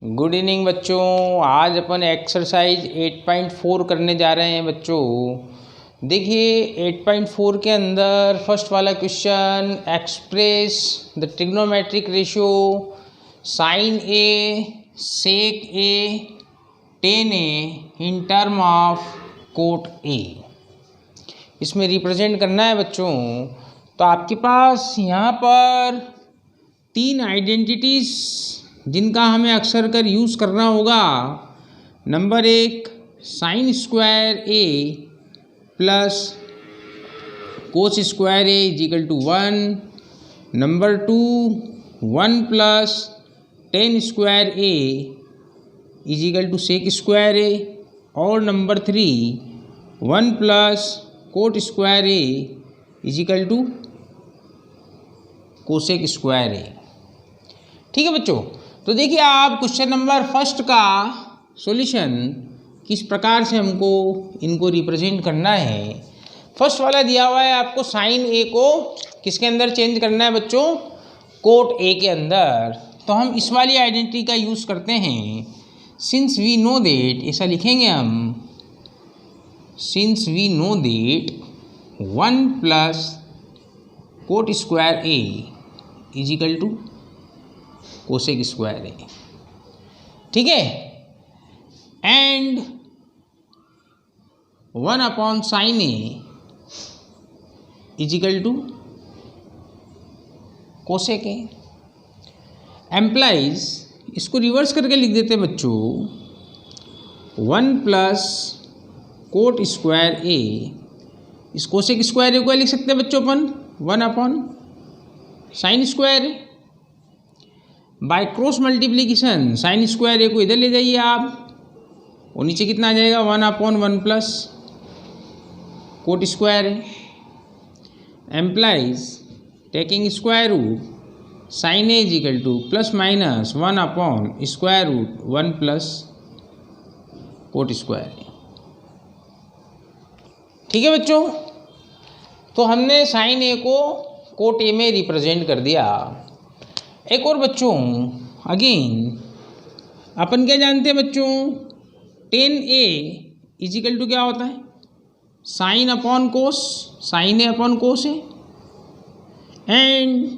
Good evening बच्चों। आज अपन exercise 8.4 करने जा रहे हैं बच्चों। देखिए 8.4 के अंदर फर्स्ट वाला question, express the trigonometric ratio sine A sec A tan A in term of cot A. इसमें रिप्रेजेंट करना है बच्चों। तो आपके पास यहाँ पर तीन आइडेंटिटीज़ जिनका हमें अक्सर कर यूज़ करना होगा। नंबर एक sine square A plus cos square A is equal to 1। Number two 1 plus ten square A is equal to sec square A. और number three 1 plus cot square A is equal to cosec square A. ठीक है बच्चों। तो देखिए आप question number first का solution किस प्रकार से हमको इनको रिप्रेजेंट करना है। फर्स्ट वाला दिया हुआ है आपको, साइन ए को किसके अंदर चेंज करना है बच्चों, कोट ए के अंदर। तो हम इस वाली आइडेंटिटी का यूज़ करते हैं। सिंस वी नो दैट, ऐसा लिखेंगे हम, since we know that 1 plus cot square A is equal to cosec square A. ठीक है। And 1 upon sine A is equal to cosec A. Implies, इसको रिवर्स करके लिख देते हैं बच्चों, 1 प्लस कोट स्क्वायर ए, इस कोसेक स्क्वायर ए को लिख सकते हैं बच्चों अपन 1 upon sine square A. By cross multiplication sine square A को इधर ले जाइए आप, और नीचे कितना आ जाएगा 1 upon 1 plus cot square A. Implies taking square root sine A is equal to plus minus 1 upon square root 1 plus cot square A. ठीक है बच्चों। तो हमने साइन ए को कोट ए में रिप्रेजेंट कर दिया। एक और बच्चों, अगेन अपन क्या जानते हैं बच्चों, tan A is equal to क्या होता है, sine upon cos, sine A upon cos A. And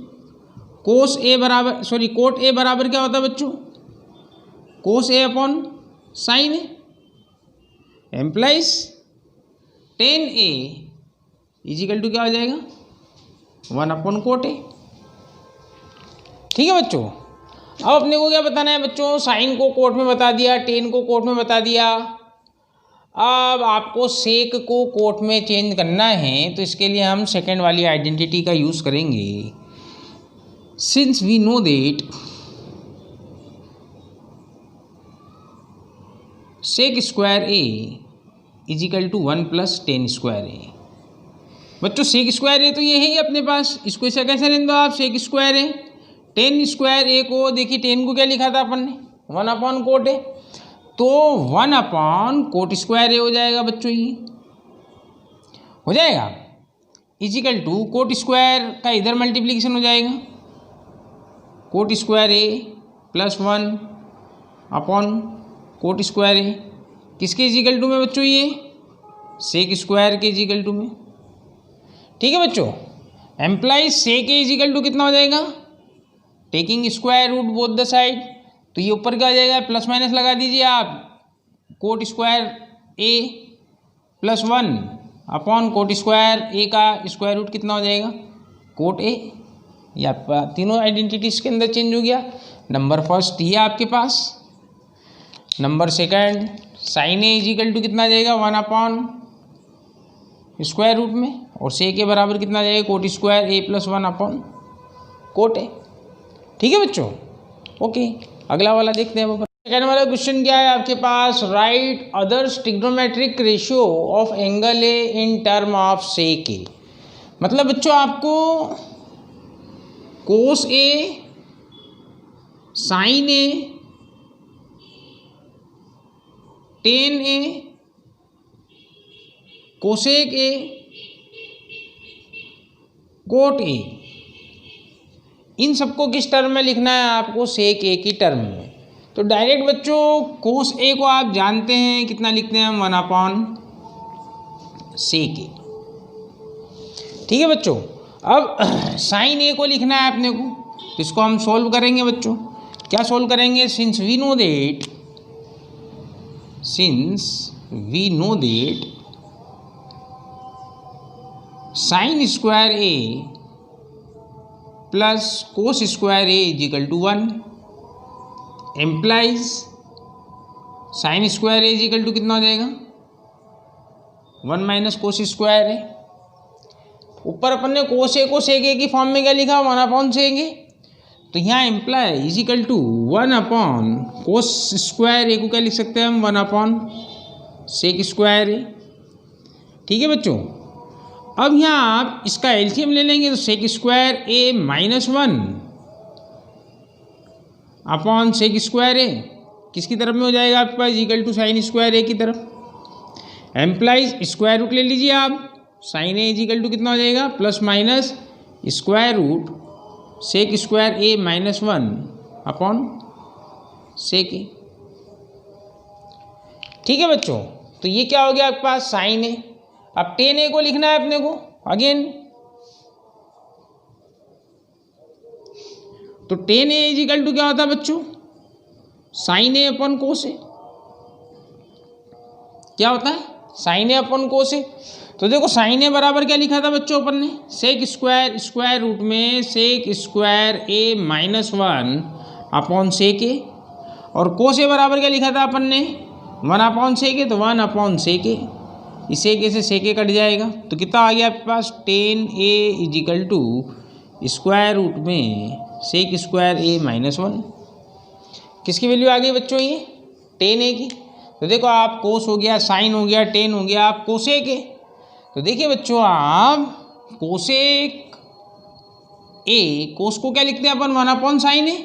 cos A बराबर, सॉरी कोट ए बराबर क्या होता है बच्चों, cos A upon sine A. Implies tan A is equal to क्या हो जाएगा 1 अपॉन कोट ए। ठीक है बच्चों। अब अपने को क्या बताना है बच्चों, साइन को कोट में बता दिया, टेन को कोट में बता दिया। अब आपको सेक को कोट में चेंज करना है, तो इसके लिए हम सेकंड वाली आइडेंटिटी का यूज़ करेंगे। Since we know that sec square A is equal to 1 plus ten square A. बच्चों सेक स्क्वायर ए तो ये है ही अपने पास, इसको ऐसा कैसे रहने दो आप, सेक square A. Ten square A को देखिए, टेन को क्या लिखा था अपन ने 1 अपॉन कोट ए, तो 1 अपॉन कोट स्क्वायर ए हो जाएगा बच्चों, ये हो जाएगा इजिकल टू कोट स्क्वायर का इधर मल्टीप्लिकेशन हो जाएगा, cot square A plus 1 upon cot square A, किसके इजिकल टू में बच्चों, ये सेक स्क्वायर के इजिकल टू में। ठीक है बच्चों। Implies sec A is equal to कितना हो जाएगा, taking square root both the side, तो ये ऊपर क्या आ जाएगा, प्लस माइनस लगा दीजिए आप, कोट स्क्वायर ए प्लस 1 अपॉन कोट स्क्वायर ए का स्क्वायर रूट कितना हो जाएगा, कोट ए। या तीनों आइडेंटिटीज के अंदर चेंज हो गया। नंबर फर्स्ट ये आपके पास, number second sine A is equal to कितना आ जाएगा 1 अपॉन स्क्वायर रूट में, और से के बराबर कितना आ जाएगा, कोट स्क्वायर ए प्लस 1 अपॉन कोट ए। ठीक है बच्चों। ओके, अगला वाला देखते हैं। सेकंड वाला क्वेश्चन क्या है आपके पास, write others trigonometric ratio of angle A in term of sec A. मतलब बच्चों आपको cos A, sine A, tan A, cosec A, cot A, इन सबको किस टर्म में लिखना है आपको, सेक ए की टर्म में। तो डायरेक्ट बच्चों कोस ए को आप जानते हैं कितना लिखते हैं हम 1/sec ए। ठीक है बच्चों, अब साइन ए को लिखना है अपने को, तो इसको हम सॉल्व करेंगे बच्चों। क्या सॉल्व करेंगे? Since we know that sine square A plus cos square A is equal to 1 implies sine square A is equal to कितना हो जाएगा? 1 माइनस कोस स्क्वायर ए। ऊपर अपन ने कोस ए को सेक ए की फॉर्म में क्या लिखा? 1/sec A. तो यहाँ imply is equal to 1 cos square A को क्या लिख सकते हैं हम? 1/sec square A. ठीक है बच्चों, अब यहाँ आप इसका एलसीएम ले लेंगे तो सेक स्क्वायर ए -1/sec स्क्वायर ए किसकी तरफ में हो जाएगा आपके पास? इक्वल टू साइन स्क्वायर ए की तरफ। एम्प्लाइज स्क्वायर रूट ले लीजिए आप, साइन ए इक्वल टू कितना हो जाएगा? Plus minus square root sec square A -1/sec A. ठीक है बच्चों, तो ये क्या हो गया आपके पास? साइन ए। अब टेन ए को लिखना है अपने को अगेन, तो टेन ए इक्वल टू क्या होता है बच्चों? साइन ए अपॉन कोस ए। क्या होता है? Sine A upon cos A. तो देखो साइन ए बराबर क्या लिखा था बच्चों अपन ने? सेक स्क्वायर स्क्वायर रूट में सेक स्क्वायर ए -1/sec ए, और कोस ए बराबर क्या लिखा था अपन ने? 1/sec ए, तो 1/sec ए। इसे कैसे सेक ए कट जाएगा, तो कितना आ गया आपके पास? Tan A equal to square root में सेक स्क्वायर ए -1। किसकी वैल्यू आ गई बच्चों? ये टेन ए की। तो देखो आप कोस हो गया, साइन हो गया, टेन हो गया, आप कोसेक ए। तो देखिए बच्चों आप कोसेक ए, कोस को क्या लिखते हैं अपन? 1/sin ए।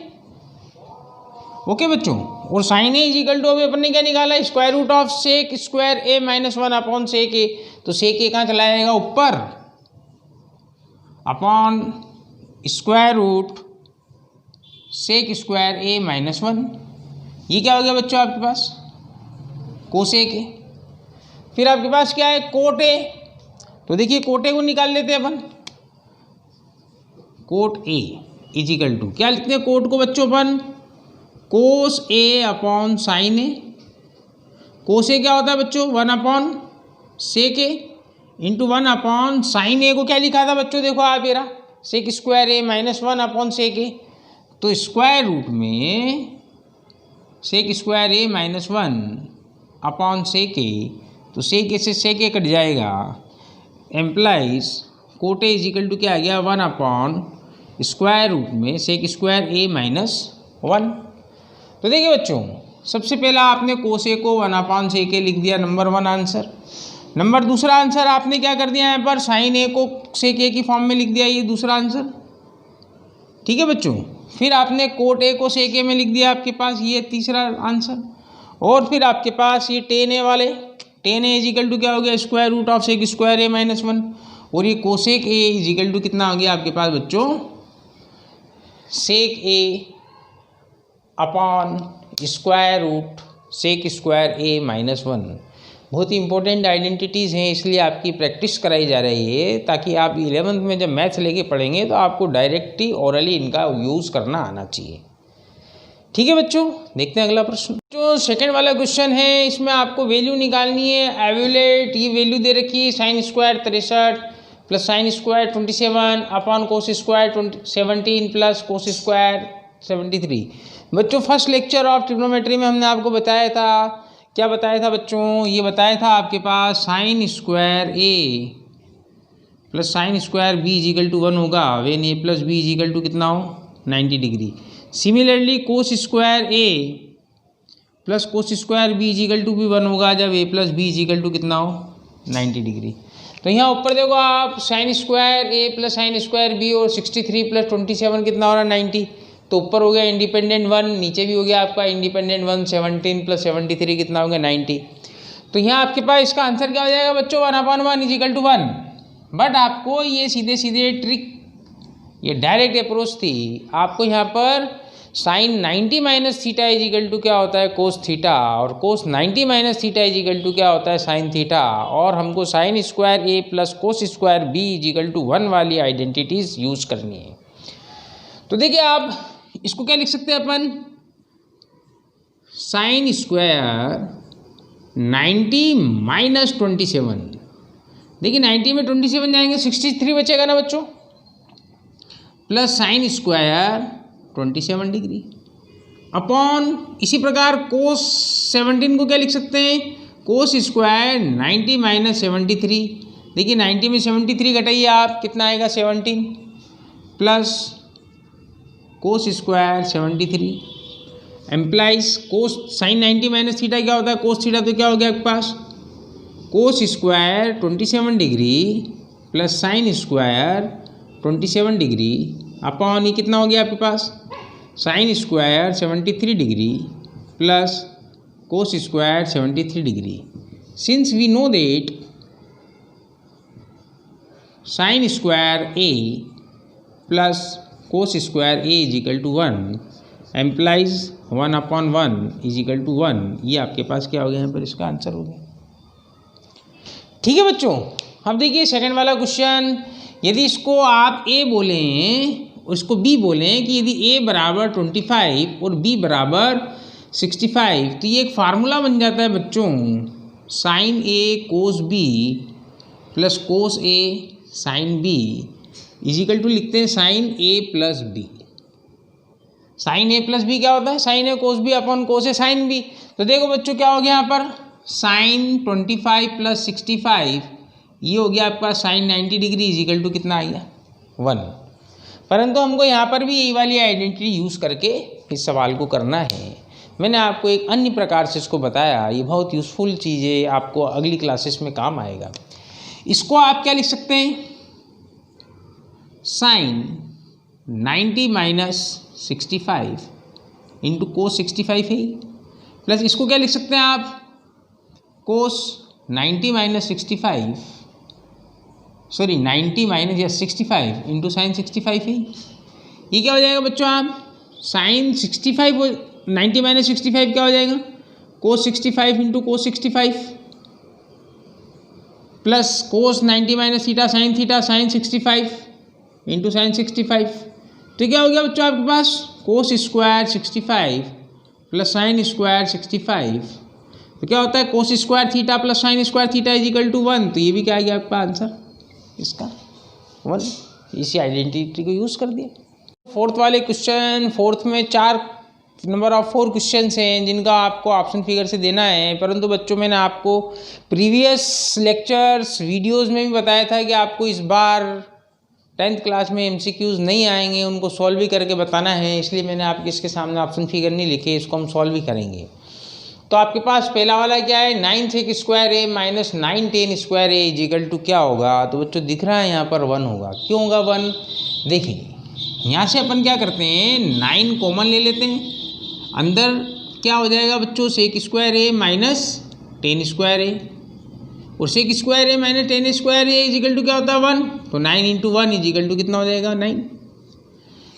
ओके बच्चों, और साइन ए इक्वल टू अभी अपन ने क्या निकाला? Square root of sec square A -1/sec A. तो सेक ए कहाँ चला जाएगा? ऊपर, upon square root sec square A -1। ये क्या हो गया बच्चों आपके पास? कोसेक ए। फिर आपके पास क्या है? Coat a. तो देखिए कोट ए को निकाल लेते हैं अपन। कोट ए इक्वल टू क्या लिखते हैं कोट को बच्चों अपन? कोस ए अपॉन साइन ए। कोस ए क्या होता है बच्चों? 1/sec ए इंटू 1/sin ए को क्या लिखा था बच्चों? देखो आप ये रहा सेक स्क्वायर ए -1/sec ए। तो स्क्वायर रूट में sec square A -1/sec A, तो सेक ए से सेक ए कट जाएगा। Implies cot A equal to क्या आ गया? 1/स्क्वायर रूट में सेक स्क्वायर ए -1। तो देखिए बच्चों, सबसे पहला आपने कोस ए को 1/sec ए लिख दिया, नंबर 1 आंसर। नंबर दूसरा आंसर आपने क्या कर दिया यहाँ पर? साइन ए को सेक ए की फॉर्म में लिख दिया, ये दूसरा आंसर। ठीक है बच्चों, फिर आपने कोट ए को सेक ए में लिख दिया आपके पास, ये तीसरा आंसर। और फिर आपके पास ये टेन ए वाले, टेन ए इक्वल टू क्या हो गया? Square root of sec square A -1। और ये कोसेक ए इक्वल टू कितना हो गया आपके पास बच्चों? Sec A upon square root sec square A -1। बहुत ही इंपॉर्टेंट आइडेंटिटीज़ हैं, इसलिए आपकी प्रैक्टिस कराई जा रही है, ताकि आप 11th में जब मैथ्स लेके पढ़ेंगे तो आपको डायरेक्टली ओरली इनका यूज़ करना आना चाहिए। ठीक है बच्चों, देखते हैं अगला प्रश्न। जो सेकंड वाला क्वेश्चन है, इसमें आपको वैल्यू निकालनी है। एवलेट ये वैल्यू दे रखी है, sine square 63 plus sine square 27 upon cos square 17 plus cos square 73। बच्चों फर्स्ट लेक्चर ऑफ ट्रिग्नोमेट्री में हमने आपको बताया था, क्या बताया था बच्चों? ये बताया था आपके पास sine square A plus sine square B equal to 1 होगा when A plus B equal to कितना हो? 90 degree. Similarly cos square A plus cos square B equal to भी 1 होगा जब A plus B equal to कितना हो? 90 degree. तो यहाँ ऊपर देखो आप साइन स्क्वायर ए प्लस साइन स्क्वायर बी और 63 प्लस 27 कितना हो रहा है? 90। तो ऊपर हो गया इंडिपेंडेंट 1, नीचे भी हो गया आपका इंडिपेंडेंट 1। 17 प्लस 73 कितना हो गया? 90। तो यहाँ आपके पास इसका आंसर क्या हो जाएगा बच्चों? 1/1 इक्वल टू 1। बट आपको ये सीधे सीधे ट्रिक, ये डायरेक्ट अप्रोच थी, आपको यहाँ पर sine 90 minus theta is equal to क्या होता है कोस थीटा, और cos 90 minus theta is equal to क्या होता है साइन थीटा, और हमको sine square A plus cos square B is equal to 1 वाली आइडेंटिटीज यूज करनी है। तो देखिए आप इसको क्या लिख सकते हैं अपन, साइन स्क्वायर 90 माइनस 27, देखिए 90 में 27 जाएंगे 63 बचेगा ना बच्चों, plus sine square 27 degree upon, इसी प्रकार कोस 17 को क्या लिख सकते हैं, कोस स्क्वायर 90 माइनस 73, देखिए 90 में 73 घटाइए आप, कितना आएगा 17, plus cos square 73 implies cos sine 90 minus theta क्या होता है कोस थीटा, तो क्या हो गया आपके पास cos square 27 degree plus sine square 27 degree upon ये कितना हो गया आपके पास sine square 73 degree plus cos square 73 degree. Since we know that sine square A plus cos square A is equal to 1 implies 1 upon 1 is equal to 1, ये आपके पास क्या हो गया यहाँ पर इसका आंसर हो गया। ठीक है बच्चों, अब देखिए सेकंड वाला क्वेश्चन, यदि इसको आप ए बोलें उसको बी बोलें कि यदि ए बराबर 25 और बी बराबर 65, तो ये एक फार्मूला बन जाता है बच्चों, sine A cos B plus cos A sine B is equal to लिखते हैं साइन ए प्लस बी। साइन ए प्लस बी क्या होता है, sine A cos B upon cos A sine B. तो देखो बच्चों क्या हो गया यहाँ पर, साइन 25 प्लस 65 ये हो गया आपका sine 90 degree is equal to कितना आ गया 1। परंतु हमको यहाँ पर भी यही वाली आइडेंटिटी यूज़ करके इस सवाल को करना है। मैंने आपको एक अन्य प्रकार से इसको बताया, ये बहुत यूज़फुल चीज़ है, आपको अगली क्लासेस में काम आएगा। इसको आप क्या लिख सकते हैं, साइन 90 माइनस 65 इंटू कोस 65 है, प्लस इसको क्या लिख सकते हैं आप, कोस 90 माइनस 65 सॉरी 90 माइनस या 65 इंटू साइन 65 है, ये क्या हो जाएगा बच्चों आप, साइन 65 90 माइनस 65 क्या हो जाएगा cos 65 into cos 65 plus cos 90 minus theta sine 65 into sine 65, तो क्या हो गया बच्चों आपके पास cos square 65 plus sine square 65, तो क्या होता है cos square theta plus sine square theta is equal to 1, तो ये भी क्या आ गया आपका आंसर इसका 1, इसी आइडेंटिटी को यूज़ कर दिया। फोर्थ वाले क्वेश्चन, फोर्थ में 4 नंबर ऑफ 4 क्वेश्चन हैं जिनका आपको ऑप्शन फिगर से देना है, परंतु बच्चों मैंने आपको प्रीवियस लेक्चर्स वीडियोस में भी बताया था कि आपको इस बार 10th क्लास में MCQs नहीं आएंगे, उनको सॉल्व भी करके बताना है, इसलिए मैंने आपके इसके सामने ऑप्शन फिगर नहीं लिखे, इसको हम सॉल्व भी करेंगे। तो आपके पास पहला वाला क्या है, 9 sec square A minus 9 tan square A is equal to क्या होगा, तो बच्चों दिख रहा है यहाँ पर 1 होगा। क्यों होगा 1, देखिए यहाँ से अपन क्या करते हैं 9 कॉमन ले लेते हैं, अंदर क्या हो जाएगा बच्चों sec square A minus 10 square A, और sec square A minus 10 square A is equal to क्या होता है 1, तो 9 इंटू 1 इज इक्वल टू कितना हो जाएगा 9।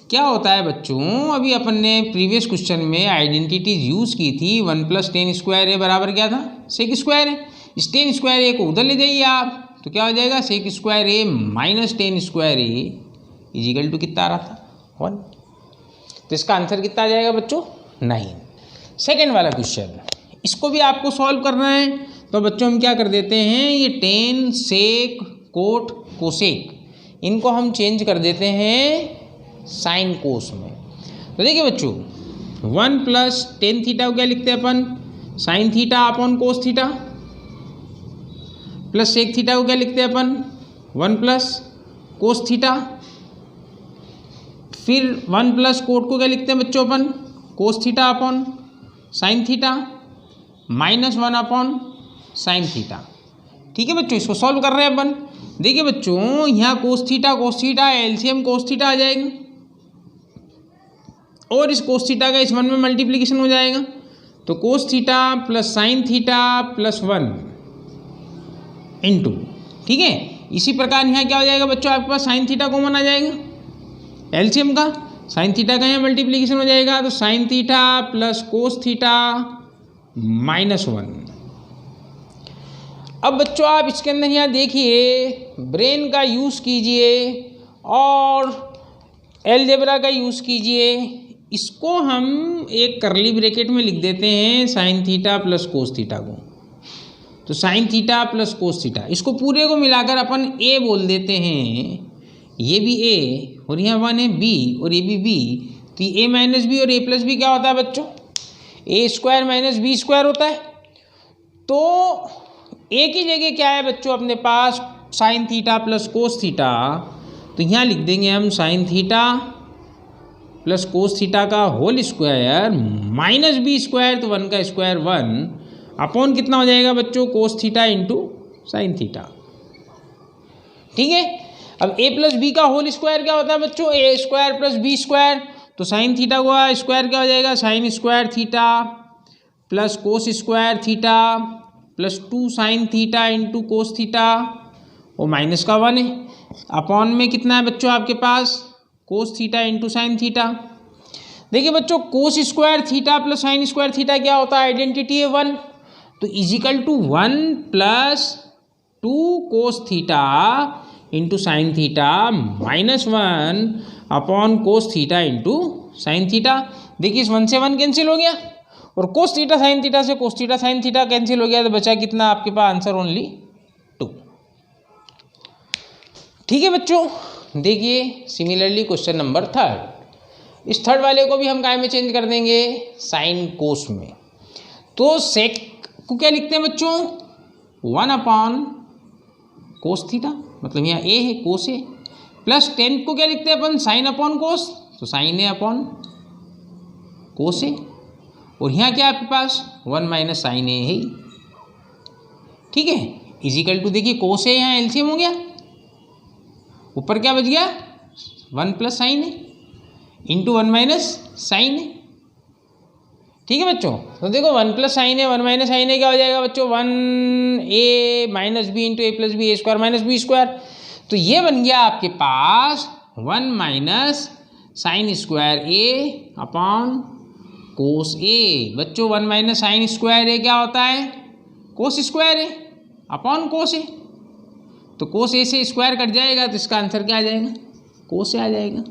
क्या होता है बच्चों, अभी अपन ने प्रीवियस क्वेश्चन में आइडेंटिटीज यूज़ की थी, 1 प्लस 10 स्क्वायर ए बराबर क्या था सेक स्क्वायर ए, इस 10 स्क्वायर ए को उधर ले जाइए आप, तो क्या हो जाएगा sec square A minus 10 square A is equal to कितना आ रहा था 1, तो इसका आंसर कितना आ जाएगा बच्चों 9। सेकेंड वाला क्वेश्चन, इसको भी आपको सॉल्व करना है, तो बच्चों हम क्या कर देते हैं, ये 10 सेक कोट कोसेक इनको हम चेंज कर देते हैं साइन कोस में। तो देखिए बच्चों 1 प्लस 10 थीटा को क्या लिखते हैं अपन sine theta upon cos theta, plus sec theta को क्या लिखते हैं अपन 1 प्लस कोस थीटा, फिर 1 प्लस कोट को क्या लिखते हैं बच्चों अपन cos theta upon sine theta minus 1 upon sine theta. ठीक है बच्चों, इसको सॉल्व कर रहे हैं अपन। देखिए बच्चों यहाँ cos theta LCM cos theta आ जाएगा, और इस कोस थीटा का इस 1 में मल्टीप्लिकेशन हो जाएगा, तो कोस theta plus sine theta plus 1 into, ठीक है। इसी प्रकार यहाँ क्या हो जाएगा बच्चों आपके पास साइन थीटा कॉमन आ जाएगा एलसीएम का, साइन थीटा का यहाँ मल्टीप्लीकेशन हो जाएगा, तो sine theta plus cos theta -1। अब बच्चों आप इसके अंदर यहाँ देखिए, ब्रेन का यूज़ कीजिए और अलजेब्रा का यूज़ कीजिए। इसको हम एक करली ब्रैकेट में लिख देते हैं sign theta plus cos theta को, तो sine theta plus cos theta, इसको पूरे को मिलाकर अपन ए बोल देते हैं। ये भी ए और यहाँ 1 है बी और ये भी बी, तो ए माइनस बी और ए प्लस बी क्या होता है बच्चों? A square minus B square होता है। तो ए की जगह क्या है बच्चों अपने पास? Sine theta plus cos theta, तो यहाँ लिख देंगे हम sine theta plus cos theta का whole square minus B square, तो 1 का स्क्वायर 1 अपॉन कितना हो जाएगा बच्चों? Cos theta into sine theta. ठीक है, अब ए प्लस बी का होल स्क्वायर क्या होता है बच्चों? A square plus B square, तो साइन थीटा का स्क्वायर क्या हो जाएगा? Sine square theta plus cos square theta plus 2 sine theta into cos theta, वो माइनस का 1 है, अपॉन में कितना है बच्चों आपके पास? Cos theta into sine theta. देखिए बच्चों, cos square theta plus sine square theta क्या होता है? आइडेंटिटी है 1, तो equal to 1 plus 2 cos theta into sine theta -1 upon cos theta into sine theta. देखिए इस 1 से 1 कैंसिल हो गया और कोस थीटा साइन थीटा से cos theta sine theta cancel हो गया, तो बचा कितना आपके पास? Answer only 2। ठीक है बच्चों, देखिए सिमिलरली क्वेश्चन नंबर 3, इस थर्ड वाले को भी हम काय में चेंज कर देंगे? साइन कोस में। तो सेक को क्या लिखते हैं बच्चों? 1 अपॉन कोस थीटा, मतलब यहाँ ए है कोस है, प्लस 10 को क्या लिखते हैं अपन? साइन अपॉन कोस, तो साइन ए अपॉन कोस है, और यहाँ क्या आपके पास? 1 माइनस साइन ए है। ठीक है, इजिकल टू देखिए कोस है, यहाँ एलसीएम हो गया, ऊपर क्या बच गया? 1 प्लस साइन है इंटू 1 माइनस साइन है। ठीक है बच्चों, तो देखो 1 प्लस साइन है 1 माइनस साइन है क्या हो जाएगा बच्चों? 1 ए माइनस बी इंटू ए प्लस बी, ए स्क्वायर माइनस बी स्क्वायर, तो ये बन गया आपके पास 1 माइनस साइन स्क्वायर ए अपॉन कोस ए। बच्चों 1 माइनस साइन स्क्वायर ए क्या होता है? Cos square A upon cos A, तो कोस ए से स्क्वायर कट जाएगा, तो इसका आंसर क्या आ जाएगा? कोस ए आ जाएगा।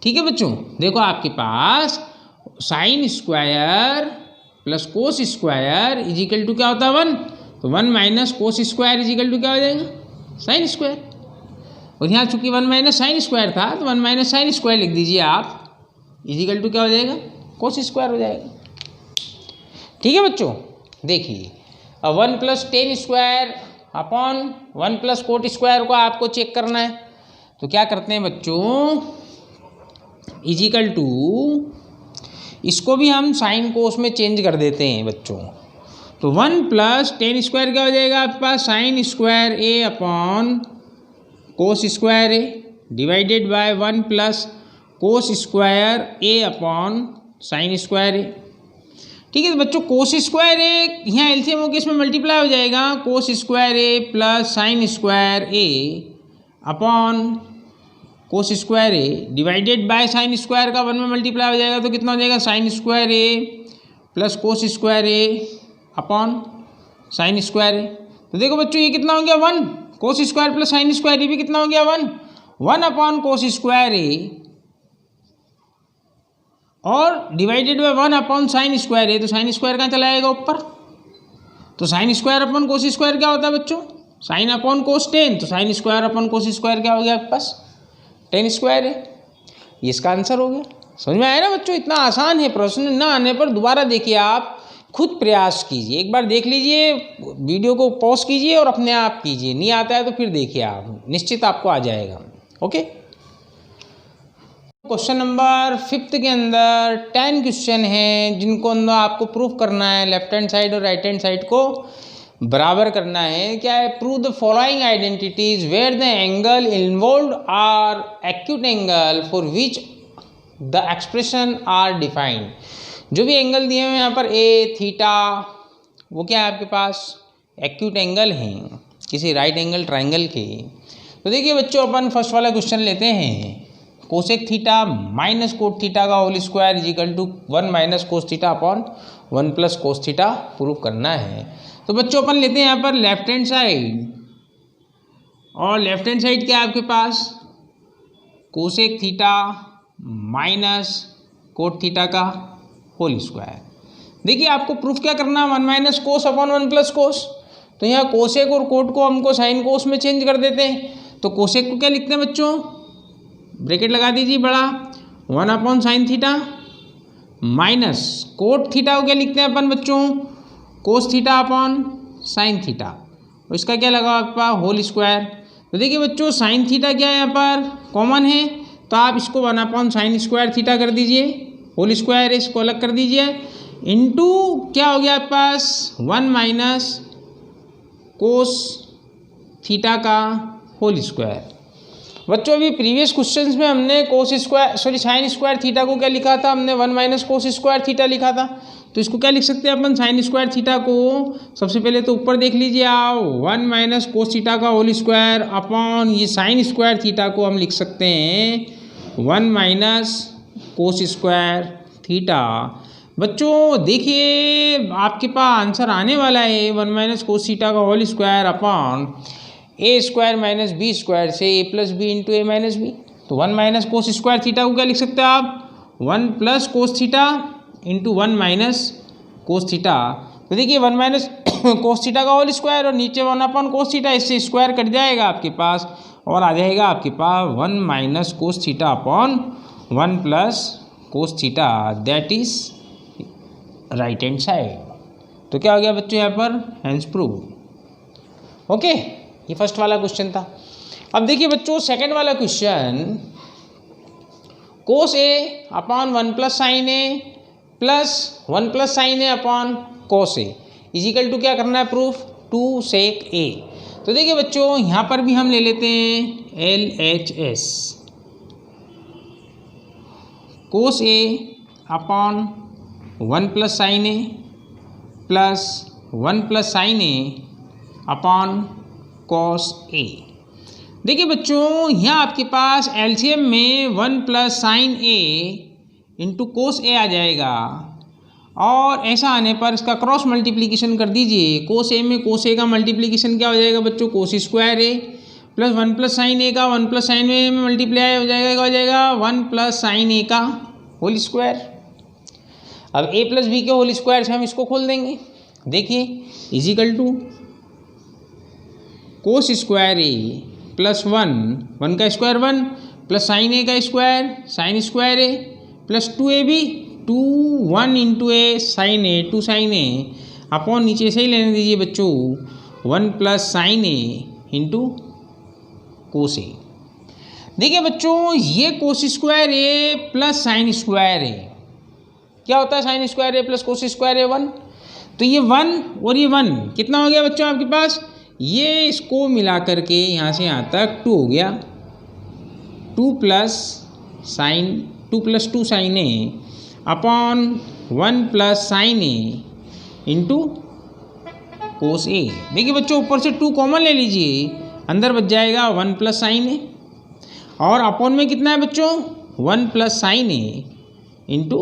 ठीक है बच्चों, देखो आपके पास sine square plus cos square is equal to क्या होता है? 1, तो 1 minus cos square is equal to क्या हो जाएगा? साइन स्क्वायर, और यहाँ चूंकि 1 माइनस साइन स्क्वायर था, तो 1 माइनस साइन स्क्वायर लिख दीजिए आप, इजिकल टू क्या हो जाएगा? कोस स्क्वायर हो जाएगा। ठीक है बच्चों, देखिए अब 1 plus 10 square upon 1 plus cot square को आपको चेक करना है, तो क्या करते हैं बच्चों? इजिकल टू इसको भी हम साइन कोस में चेंज कर देते हैं बच्चों, तो 1 प्लस 10 स्क्वायर क्या हो जाएगा आपके पास? Sine square A upon cos square A divided by 1 plus cos square A upon sine square A. ठीक है बच्चों, कोस स्क्वायर ए यहाँ एलसीएम होकर इसमें मल्टीप्लाई हो जाएगा, कोस square A plus sine square A upon cos square A divided by sine square का 1 में मल्टीप्लाई हो जाएगा, तो कितना हो जाएगा? Sine square A plus cos square A upon sine square A. तो देखो बच्चों ये कितना हो गया? 1, cos square plus sine square A भी कितना हो गया? 1 अपॉन कोस स्क्वायर ए और divided by 1 upon sine square A, तो साइन स्क्वायर कहाँ चला जाएगा? ऊपर, तो sine square upon cos square क्या होता है बच्चों? साइन अपॉन कोस 10, तो sine square upon cos square क्या हो गया आपके पास? 10 स्क्वायर है। ये इसका आंसर हो गया। समझ में आया ना बच्चों? इतना आसान है, प्रश्न ना आने पर दोबारा देखिए, आप खुद प्रयास कीजिए, एक बार देख लीजिए, वीडियो को पॉज कीजिए और अपने आप कीजिए, नहीं आता है तो फिर देखिए आप, निश्चित आपको आ जाएगा। ओके, क्वेश्चन नंबर 5 के अंदर 10 क्वेश्चन हैं जिनको अंदर आपको प्रूफ करना है, लेफ्ट हैंड साइड और राइट हैंड साइड को बराबर करना है। क्या है? Prove the following identities where the angle involved are acute angle for which the expression are defined. जो भी एंगल दिए हुए हैं यहाँ पर ए थीटा, वो क्या है आपके पास? एक्यूट एंगल हैं किसी राइट एंगल ट्राइंगल के। तो देखिए बच्चों, अपन फर्स्ट वाला क्वेश्चन लेते हैं। Cosec theta minus cot theta का whole square is equal to 1 minus cos theta upon 1 plus cos theta prove करना है। तो बच्चों अपन लेते हैं यहाँ पर लेफ्ट हैंड साइड, और लेफ्ट हैंड साइड क्या है आपके पास, cosec theta minus cot theta का होल स्क्वायर। देखिए आपको प्रूफ क्या करना है, 1 minus cos upon 1 plus cos. तो यहाँ कोसेक और कोट को हमको साइन कोस में चेंज कर देते हैं। तो कोसेक को क्या लिखते हैं बच्चों, ब्रैकेट लगा दीजिए बड़ा, 1 upon sine theta, minus cot theta को क्या लिखते हैं अपन बच्चों, cos theta upon sine theta, और इसका क्या लगा आपका होल स्क्वायर। तो देखिए बच्चों साइन थीटा क्या है यहाँ पर कॉमन है, तो आप इसको 1 अपॉन साइन स्क्वायर थीटा कर दीजिए, होल स्क्वायर है इसको अलग कर दीजिए, इनटू क्या हो गया आपके पास 1 माइनस कोस थीटा का होल स्क्वायर। बच्चों अभी प्रीवियस क्वेश्चंस में हमने cos square sine square theta को क्या लिखा था, हमने 1 माइनस कोस स्क्वायर थीटा लिखा था। तो इसको क्या लिख सकते हैं अपन, साइन स्क्वायर थीटा को सबसे पहले तो ऊपर देख लीजिए आप, 1 माइनस कोस थीटा का होल स्क्वायर अपॉन ये साइन स्क्वायर थीटा को हम लिख सकते हैं 1 माइनस कोस स्क्वायर थीटा। बच्चों देखिए आपके पास आंसर आने वाला है 1 माइनस कोस थीटा का होल स्क्वायर अपॉन ए स्क्वायर माइनस बी स्क्वायर से ए प्लस बी इंटू ए माइनस बी। तो 1 माइनस कोस स्क्वायर थीटा को क्या लिख सकते हैं आप, 1 plus cos theta into 1 minus cos theta. तो देखिए 1 माइनस कोस थीटा का होल स्क्वायर और नीचे 1 अपॉन कोस थीटा, इससे स्क्वायर कट जाएगा आपके पास और आ जाएगा आपके पास 1 minus cos theta upon 1 plus cos theta, that is right hand side. तो क्या हो गया बच्चों यहाँ पर, हैंस प्रूव। ओके, ये फर्स्ट वाला क्वेश्चन था। अब देखिए बच्चों सेकंड वाला question, cos A upon 1 plus sine A plus 1 plus sine A upon cos A is equal to क्या करना है प्रूफ, 2 सेक ए। तो देखिए बच्चों यहाँ पर भी हम ले लेते हैं LHS, cos A upon 1 plus sine A plus 1 plus sine A upon cos A. देखिए बच्चों यहाँ आपके पास एलसीएम में 1 प्लस साइन ए इंटू कोस ए आ जाएगा, और ऐसा आने पर इसका क्रॉस मल्टीप्लिकेशन कर दीजिए। कोस ए में कोस ए का मल्टीप्लिकेशन क्या हो जाएगा बच्चों, कोस स्क्वायर ए प्लस 1 प्लस साइन ए का 1 प्लस साइन ए में मल्टीप्लाई हो जाएगा, क्या हो जाएगा 1 प्लस साइन ए का होल स्क्वायर। अब ए प्लस बी के होल स्क्वायर से हम इसको खोल देंगे। देखिए equal to cos square A plus 1 का स्क्वायर 1 प्लस साइन ए का square sine square A plus 2ab 1 into A sine A 2 sine A upon नीचे से ही लेने दीजिए बच्चों 1 प्लस साइन ए इंटू कोस ए। देखिए बच्चों ये cos square A plus sine square A क्या होता है, sine square A plus cos square A 1। तो ये 1 और ये 1 कितना हो गया बच्चों आपके पास, ये इसको मिला करके यहाँ से यहाँ तक 2 हो गया, 2 प्लस 2 साइन ए अपॉन 1 प्लस साइन ए इंटू कोस ए। देखिए बच्चों ऊपर से 2 कॉमन ले लीजिए, अंदर बच जाएगा 1 प्लस साइन ए, और अपॉन में कितना है बच्चों 1 प्लस साइन ए इंटू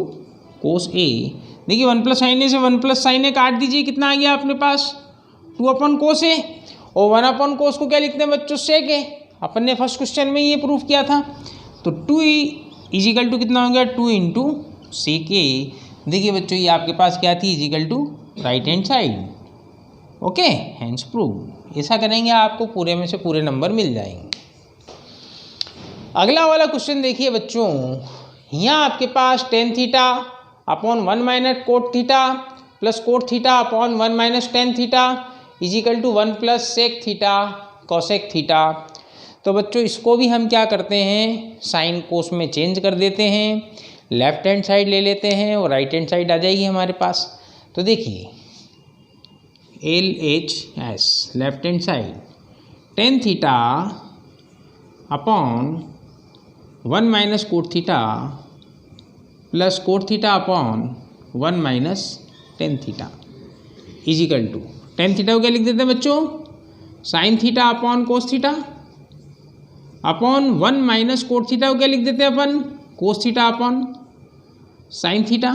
कोस ए। देखिए 1 प्लस साइन ए से 1 प्लस साइन ए काट दीजिए, कितना आ गया अपने पास 2 अपॉन कोस ए, और 1 अपॉन कोस को क्या लिखते हैं बच्चों सेक ए। अपन ने फर्स्ट क्वेश्चन में ये प्रूफ किया था। तो 2 इजिकल टू कितना हो गया 2 इंटू सेक ए। देखिए बच्चों ये आपके पास क्या थी, equal to right hand side. Okay, hence prove. ऐसा करेंगे आपको पूरे में से पूरे नंबर मिल जाएंगे। अगला वाला क्वेश्चन देखिए बच्चों, यहाँ आपके पास tan theta upon 1 minus cot theta plus cot theta upon 1 minus tan theta is equal to 1 plus sec theta cosec theta. तो बच्चों इसको भी हम क्या करते हैं, साइन कोस में चेंज कर देते हैं, लेफ्ट हैंड साइड ले लेते हैं और राइट हैंड साइड आ जाएगी हमारे पास। तो देखिए LHS left hand side tan theta upon 1 minus cot theta plus cot theta upon 1 minus tan theta is equal to tan theta को क्या लिख देते हैं बच्चों, sine theta upon cos theta upon 1 minus cot theta को क्या लिख देते हैं अपन, cos theta upon sine theta,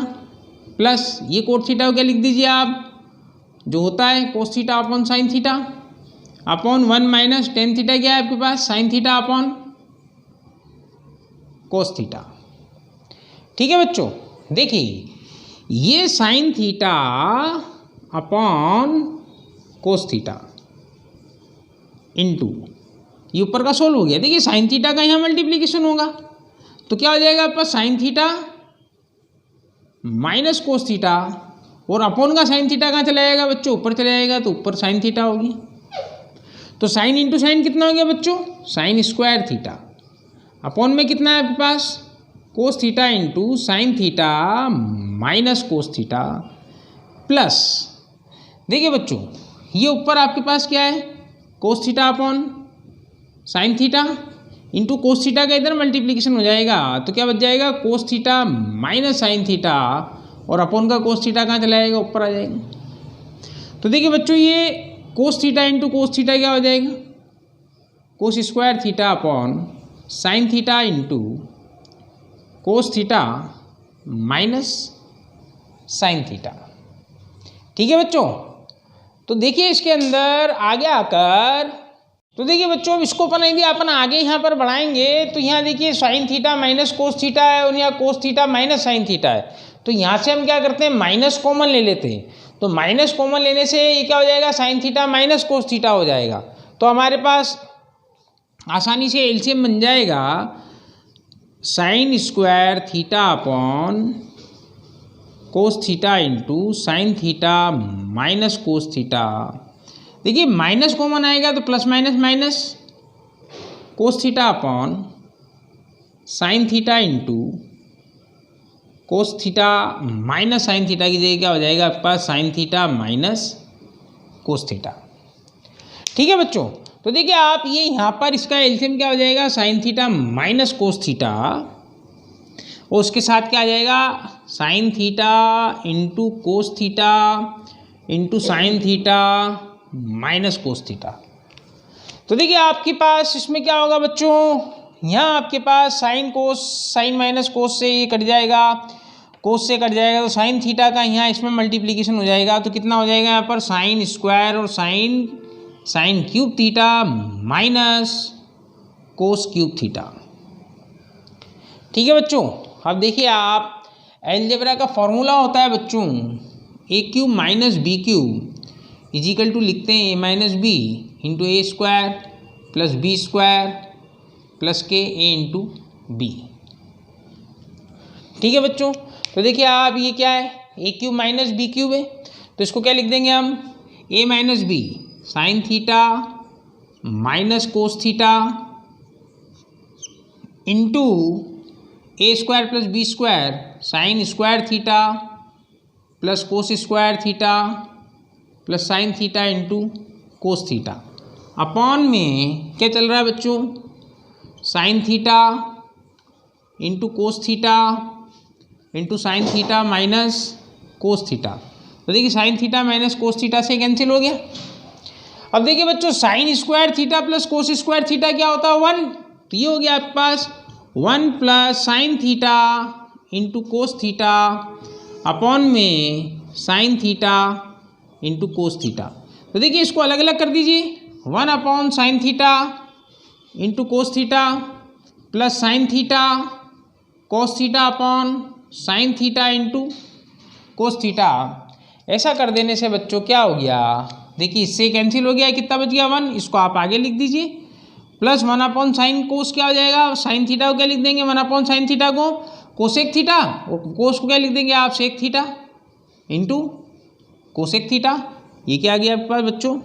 plus ये कोट थीटा को क्या लिख दीजिए आप, जो होता है cos theta upon sine theta, upon 1 minus tan theta क्या है आपके पास, sine theta upon cos theta. ठीक है बच्चों, देखिए ये sine theta upon cos theta into ये ऊपर का सोल्व हो गया। देखिए साइन थीटा का यहाँ मल्टीप्लीकेशन होगा तो क्या हो जाएगा आपका sign theta minus cos theta, और अपॉन का साइन थीटा कहाँ चला जाएगा बच्चों, ऊपर चला जाएगा, तो ऊपर साइन थीटा होगी। तो साइन इंटू साइन कितना हो गया बच्चों, साइन स्क्वायर थीटा, अपॉन में कितना है आपके पास, cos theta into sine theta minus cos theta, plus देखिए बच्चों ये ऊपर आपके पास क्या है, cos theta upon sine theta into cos theta का इधर मल्टीप्लीकेशन हो जाएगा, तो क्या बच जाएगा, cos theta minus sine theta, और अपॉन का कोस थीटा कहाँ चला जाएगा, ऊपर आ जाएगा। तो देखिए बच्चों ये कोस थीटा इंटू कोस थीटा क्या हो जाएगा, कोस square theta upon sine theta into cos theta minus sine theta. ठीक है बच्चों, तो देखिए इसके अंदर आगे आकर, तो देखिए बच्चों अब इसको अपन यदि अपन आगे यहाँ पर बढ़ाएंगे तो यहाँ देखिए sine theta minus cos theta है और यहाँ cos theta minus sine theta है, तो यहाँ से हम क्या करते हैं माइनस कॉमन ले लेते हैं। तो माइनस कॉमन लेने से ये क्या हो जाएगा, sign theta minus cos theta हो जाएगा। तो हमारे पास आसानी से एलसीएम बन जाएगा sine square theta upon cos theta into sine theta minus cos theta. देखिए माइनस कॉमन आएगा तो plus minus minus cos theta upon sine theta into cos theta minus sine theta की जगह क्या हो जाएगा आपके पास, sine theta minus cos theta. ठीक है बच्चों, तो देखिए आप ये यहाँ पर इसका एलसीएम क्या हो जाएगा, sign theta minus cos theta, और उसके साथ क्या आ जाएगा, sign theta into cos theta into sine theta minus cos theta. तो देखिए आपके पास इसमें क्या होगा बच्चों, यहाँ आपके पास sine cos, sine minus cos से ये कट जाएगा, कोस से कट जाएगा, तो साइन थीटा का यहाँ इसमें मल्टीप्लीकेशन हो जाएगा, तो कितना हो जाएगा यहाँ पर, साइन स्क्वायर और sine cube theta minus cos cube theta. ठीक है बच्चों, अब देखिए आप अलजेब्रा का फॉर्मूला होता है बच्चों, A cube minus B cube is equal to लिखते हैं A minus B into A square plus B square plus के ए इंटू बी। ठीक है बच्चों, तो देखिए आप ये क्या है, a cube minus B cube है, तो इसको क्या लिख देंगे हम, a minus b sine theta minus cos theta into A square plus B square sine square theta plus cos square theta plus sine theta into cos theta, upon में क्या चल रहा है बच्चों, sine theta into cos theta into sine theta minus cos theta. तो देखिए sine theta minus cos theta से cancel हो गया। अब देखिए बच्चों sine square theta plus cos square theta क्या होता है, 1, तो ये हो गया आपके पास 1 plus sine theta into cos theta upon में sine theta into cos theta. तो देखिए इसको अलग अलग कर दीजिए, 1 upon sine theta into cos theta plus sine theta cos theta upon sine theta into cos theta. ऐसा कर देने से बच्चों क्या हो गया, देखिए इससे कैंसिल हो गया, कितना बच गया 1, इसको आप आगे लिख दीजिए, प्लस 1 अपॉन साइन कोस क्या हो जाएगा, साइन थीटा को क्या लिख देंगे, 1 अपॉन साइन थीटा को कोसेक थीटा, और कोस को क्या लिख देंगे आप, sec theta into cosec theta. ये क्या आ गया आपके पास बच्चों,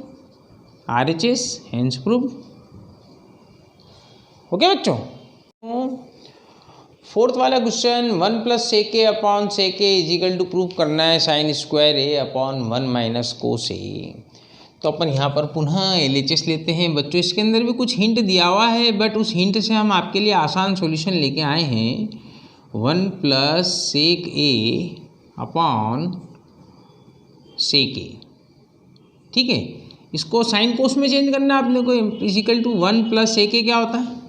RHS हेंस प्रूव। ओके बच्चों, फोर्थ वाला question 1 plus sec A upon sec A is equal to prove करना है sine square A upon 1 minus cos A. तो अपन यहाँ पर पुनः LHS लेते हैं बच्चों। इसके अंदर भी कुछ हिंट दिया हुआ है, बट उस हिंट से हम आपके लिए आसान सॉल्यूशन लेके आए हैं। 1 plus sec A upon sec a, ठीक है। इसको साइन कोस में चेंज करना है आपने को, इजिकल टू 1 प्लस सेक ए क्या होता है,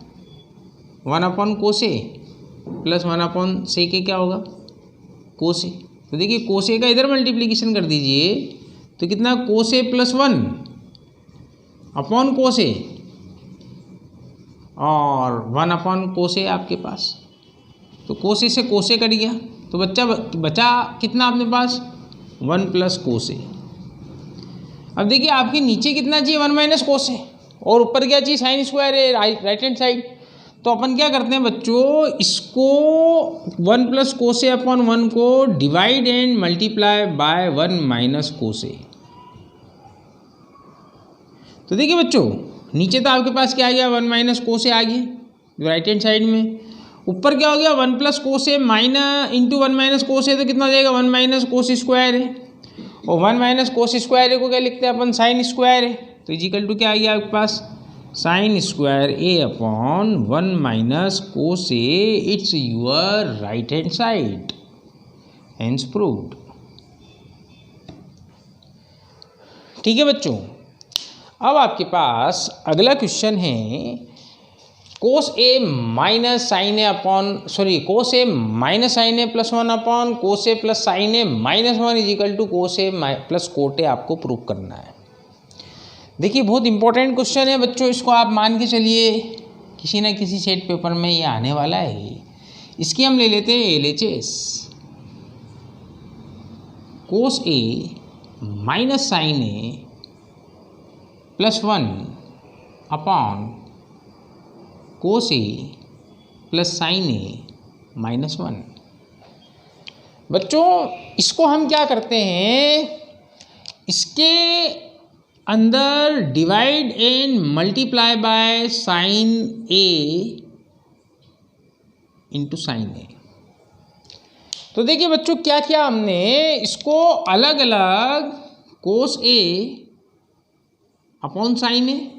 वन अपॉन कोसे प्लस वन अपॉन सेक ए क्या होगा, कोसे। तो देखिए कोसे का इधर मल्टीप्लीकेशन कर दीजिए तो कितना, कोसे प्लस वन अपॉन कोसे और वन अपॉन कोसे आपके पास। तो कोसे से कोसे कट गया तो बचा कितना अपने पास, वन प्लस कोसे। अब देखिए आपके नीचे कितना चाहिए, वन माइनस कोसे, और ऊपर क्या चाहिए, साइन स्क्वायर है राइट हैंड साइड। तो अपन क्या करते हैं बच्चों, इसको वन प्लस कोसे अपॉन वन को divide and multiply by one minus कोसे। तो देखिए बच्चों नीचे तो आपके पास क्या आ गया, वन माइनस कोसे आ गया राइट हैंड साइड में। ऊपर क्या हो गया, वन प्लस कोसे माइनस इंटू वन माइनस कोसे, तो कितना हो जाएगा, वन माइनस कोस स्क्वायर है। और वन माइनस कोस स्क्वायर है को क्या लिखते हैं अपन, साइन स्क्वायर है। तो इजिकल टू क्या आ गया आपके पास, sine square A upon one minus cos a, it's your right hand side, hence proved. ठीक है बच्चों, अब आपके पास अगला क्वेश्चन है, cos a minus sine A upon cos a minus sine A plus one upon cos A plus sine a minus one equal to cos A plus cot ए आपको prove करना है। देखिए बहुत इंपॉर्टेंट क्वेश्चन है बच्चों, इसको आप मान के चलिए किसी ना किसी सेट पेपर में ये आने वाला है। इसकी हम ले लेते हैं LHS, cos a minus sine A plus one upon cos A plus sine a minus one. बच्चों इसको हम क्या करते हैं, इसके अंदर divide and multiply by sine A into sine a. तो देखिए बच्चों क्या किया हमने, इसको अलग अलग कोस ए अपॉन साइन ए,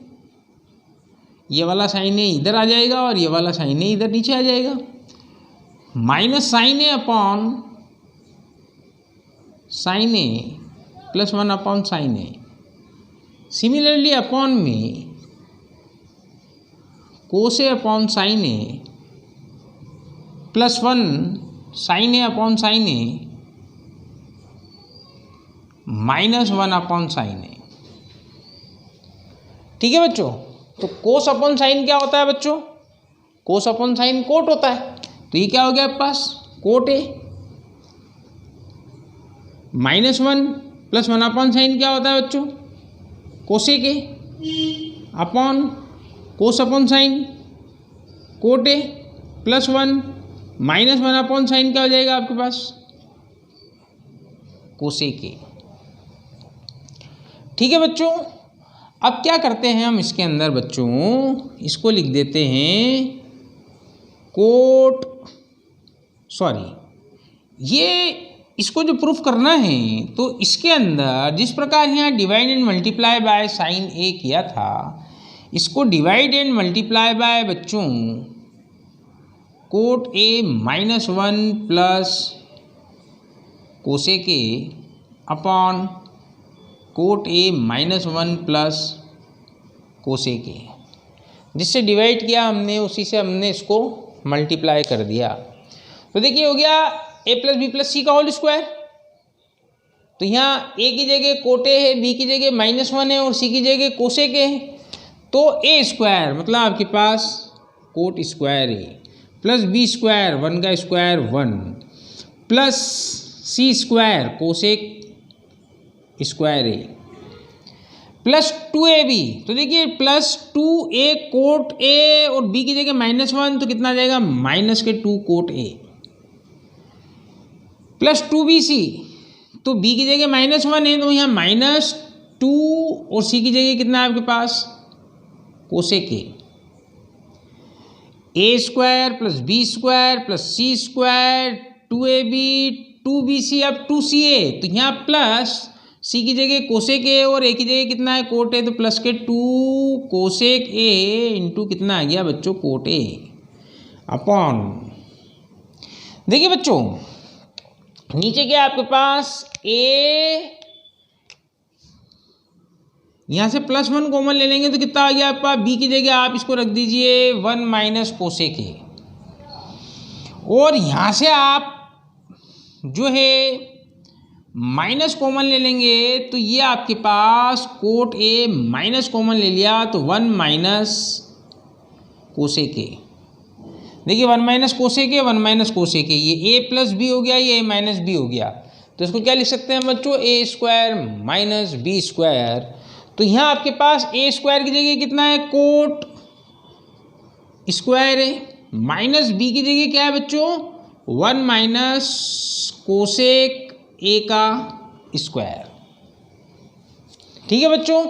ये वाला साइन ए इधर आ जाएगा और ये वाला साइन ए इधर नीचे आ जाएगा, माइनस साइन ए अपॉन साइन ए प्लस वन अपॉन साइन ए। सिमिलरली अपॉन में कोस ए upon sine A plus one sine A upon sine a minus one upon sine ए। ठीक है बच्चों, तो कोस अपॉन साइन क्या होता है बच्चों, कोस अपॉन साइन कोट होता है। तो ये क्या हो गया आपके पास, cot a minus one plus one upon sine क्या होता है बच्चों, cosec a upon cos upon sine cot A plus one minus one upon sine क्या हो जाएगा आपके पास, कोसेक ए। ठीक है बच्चों, अब क्या करते हैं हम इसके अंदर बच्चों, इसको लिख देते हैं कोट, ये इसको जो प्रूफ करना है तो इसके अंदर जिस प्रकार यहाँ divide and multiply by sine a किया था, इसको डिवाइड एंड मल्टीप्लाई बाय बच्चों cot a minus one plus cosec a upon cot a minus one plus cosec a, जिससे डिवाइड किया हमने उसी से हमने इसको मल्टीप्लाई कर दिया। तो देखिए हो गया ए प्लस बी प्लस सी का होल स्क्वायर। तो यहाँ ए की जगह कोटे है, बी की जगह माइनस वन है और सी की जगह कोसेक है। तो ए स्क्वायर मतलब आपके पास कोट स्क्वायर ए प्लस बी स्क्वायर वन का स्क्वायर वन प्लस सी स्क्वायर कोसेक स्क्वायर ए प्लस टू ए बी। तो देखिए plus two A cot A और बी की जगह माइनस वन, तो कितना आ जाएगा माइनस के टू कोट ए प्लस टू बी सी। तो बी की जगह माइनस वन है तो यहाँ माइनस टू और सी की जगह कितना है आपके पास cosec a square plus B square plus C square two A b two B c अब टू सी ए। तो यहाँ प्लस सी की जगह कोसेक ए और ए की जगह कितना है कोट ए, तो प्लस के टू कोसेक ए इंटू कितना आ गया बच्चों कोट ए अपॉन। देखिए बच्चों नीचे क्या आपके पास ए यहाँ से +1 कॉमन ले लेंगे तो कितना आ गया आपका, b की जगह आप इसको रख दीजिए 1 माइनस कोसेक ए, और यहाँ से आप जो है माइनस कॉमन ले लेंगे तो ये आपके पास कोट ए माइनस कॉमन ले लिया तो 1 माइनस कोसेक ए। देखिए 1 minus cosec A 1 minus cosec ए, ये a प्लस बी हो गया, ये a माइनस बी हो गया, तो इसको क्या लिख सकते हैं बच्चों, a square minus B square. तो यहाँ आपके पास a स्क्वायर की जगह कितना है, कोट स्क्वायर है, माइनस b की जगह क्या है बच्चों, 1 माइनस कोसेक ए का स्क्वायर। ठीक है बच्चों।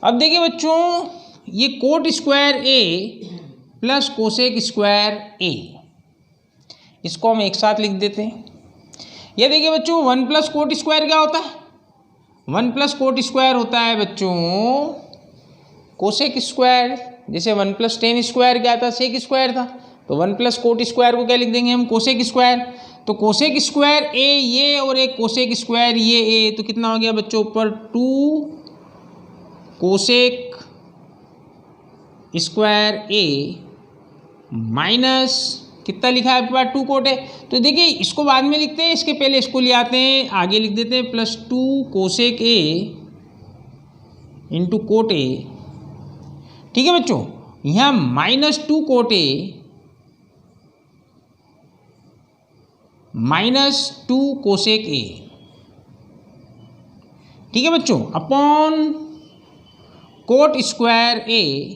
अब देखिए बच्चों, ये कोट स्क्वायर ए प्लस कोसेक स्क्वायर ए, इसको हम एक साथ लिख देते हैं। ये देखिए बच्चों 1 प्लस कोट स्क्वायर क्या होता है, 1 प्लस कोट स्क्वायर होता है बच्चों कोसेक स्क्वायर। जैसे 1 प्लस टेन स्क्वायर क्या था, सेक स्क्वायर था, तो 1 प्लस कोट स्क्वायर को क्या लिख देंगे हम, कोसेक स्क्वायर। तो कोसेक स्क्वायर ए ये और एक कोसेक स्क्वायर ये ए, तो कितना हो गया बच्चों ऊपर 2 कोसेक स्क्वायर ए माइनस कितना लिखा है आपके पास 2 कोट है। तो देखिए इसको बाद में लिखते हैं, इसके पहले इसको ले आते हैं, आगे लिख देते हैं +2 cosec A into cot A. ठीक है बच्चों, यहाँ -2 कोट ए -2 कोसेक ए। ठीक है बच्चों, अपॉन कोट स्क्वायर ए,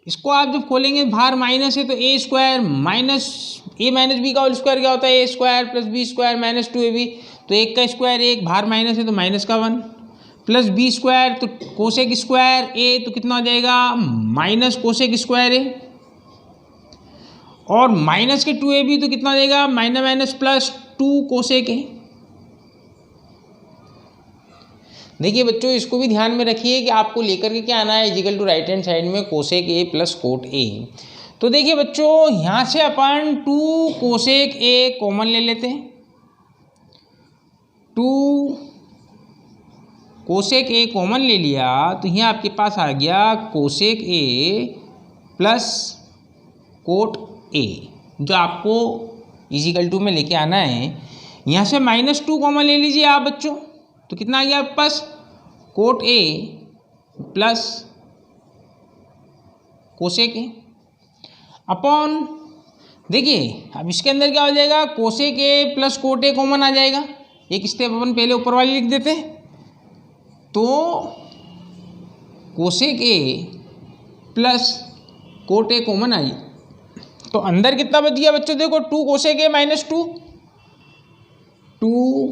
इसको आप जब खोलेंगे बाहर माइनस है तो a square minus a minus b का होल स्क्वायर क्या होता है, a square plus B square minus 2ab, तो एक का स्क्वायर एक, बाहर माइनस है तो माइनस का 1, प्लस बी स्क्वायर तो कोसेक स्क्वायर ए, तो कितना हो जाएगा माइनस कोसेक स्क्वायर ए, और माइनस के 2ab तो कितना हो जाएगा माइनस माइनस प्लस 2 कोसेक ए। देखिए बच्चों इसको भी ध्यान में रखिए कि आपको लेकर के क्या आना है, equal to right hand side में cosec a plus cot a. तो देखिए बच्चों यहाँ से अपन 2 कोसेक ए कॉमन ले लेते हैं, 2 कोसेक ए कॉमन ले लिया तो यहाँ आपके पास आ गया कोसेक ए प्लस कोट ए, जो आपको इजिकल टू में लेके आना है। यहाँ से -2 कॉमन ले लीजिए आप बच्चों, तो कितना आ गया आपके पास cot A plus cosec a upon, देखिए अब इसके अंदर क्या हो जाएगा, cosec a plus cot a common आ जाएगा, एक स्टेप अपन पहले ऊपर वाली लिख देते हैं, तो cosec a plus cot a common आई, तो अंदर कितना बच गया बच्चों, देखो 2 cosec a -2, 2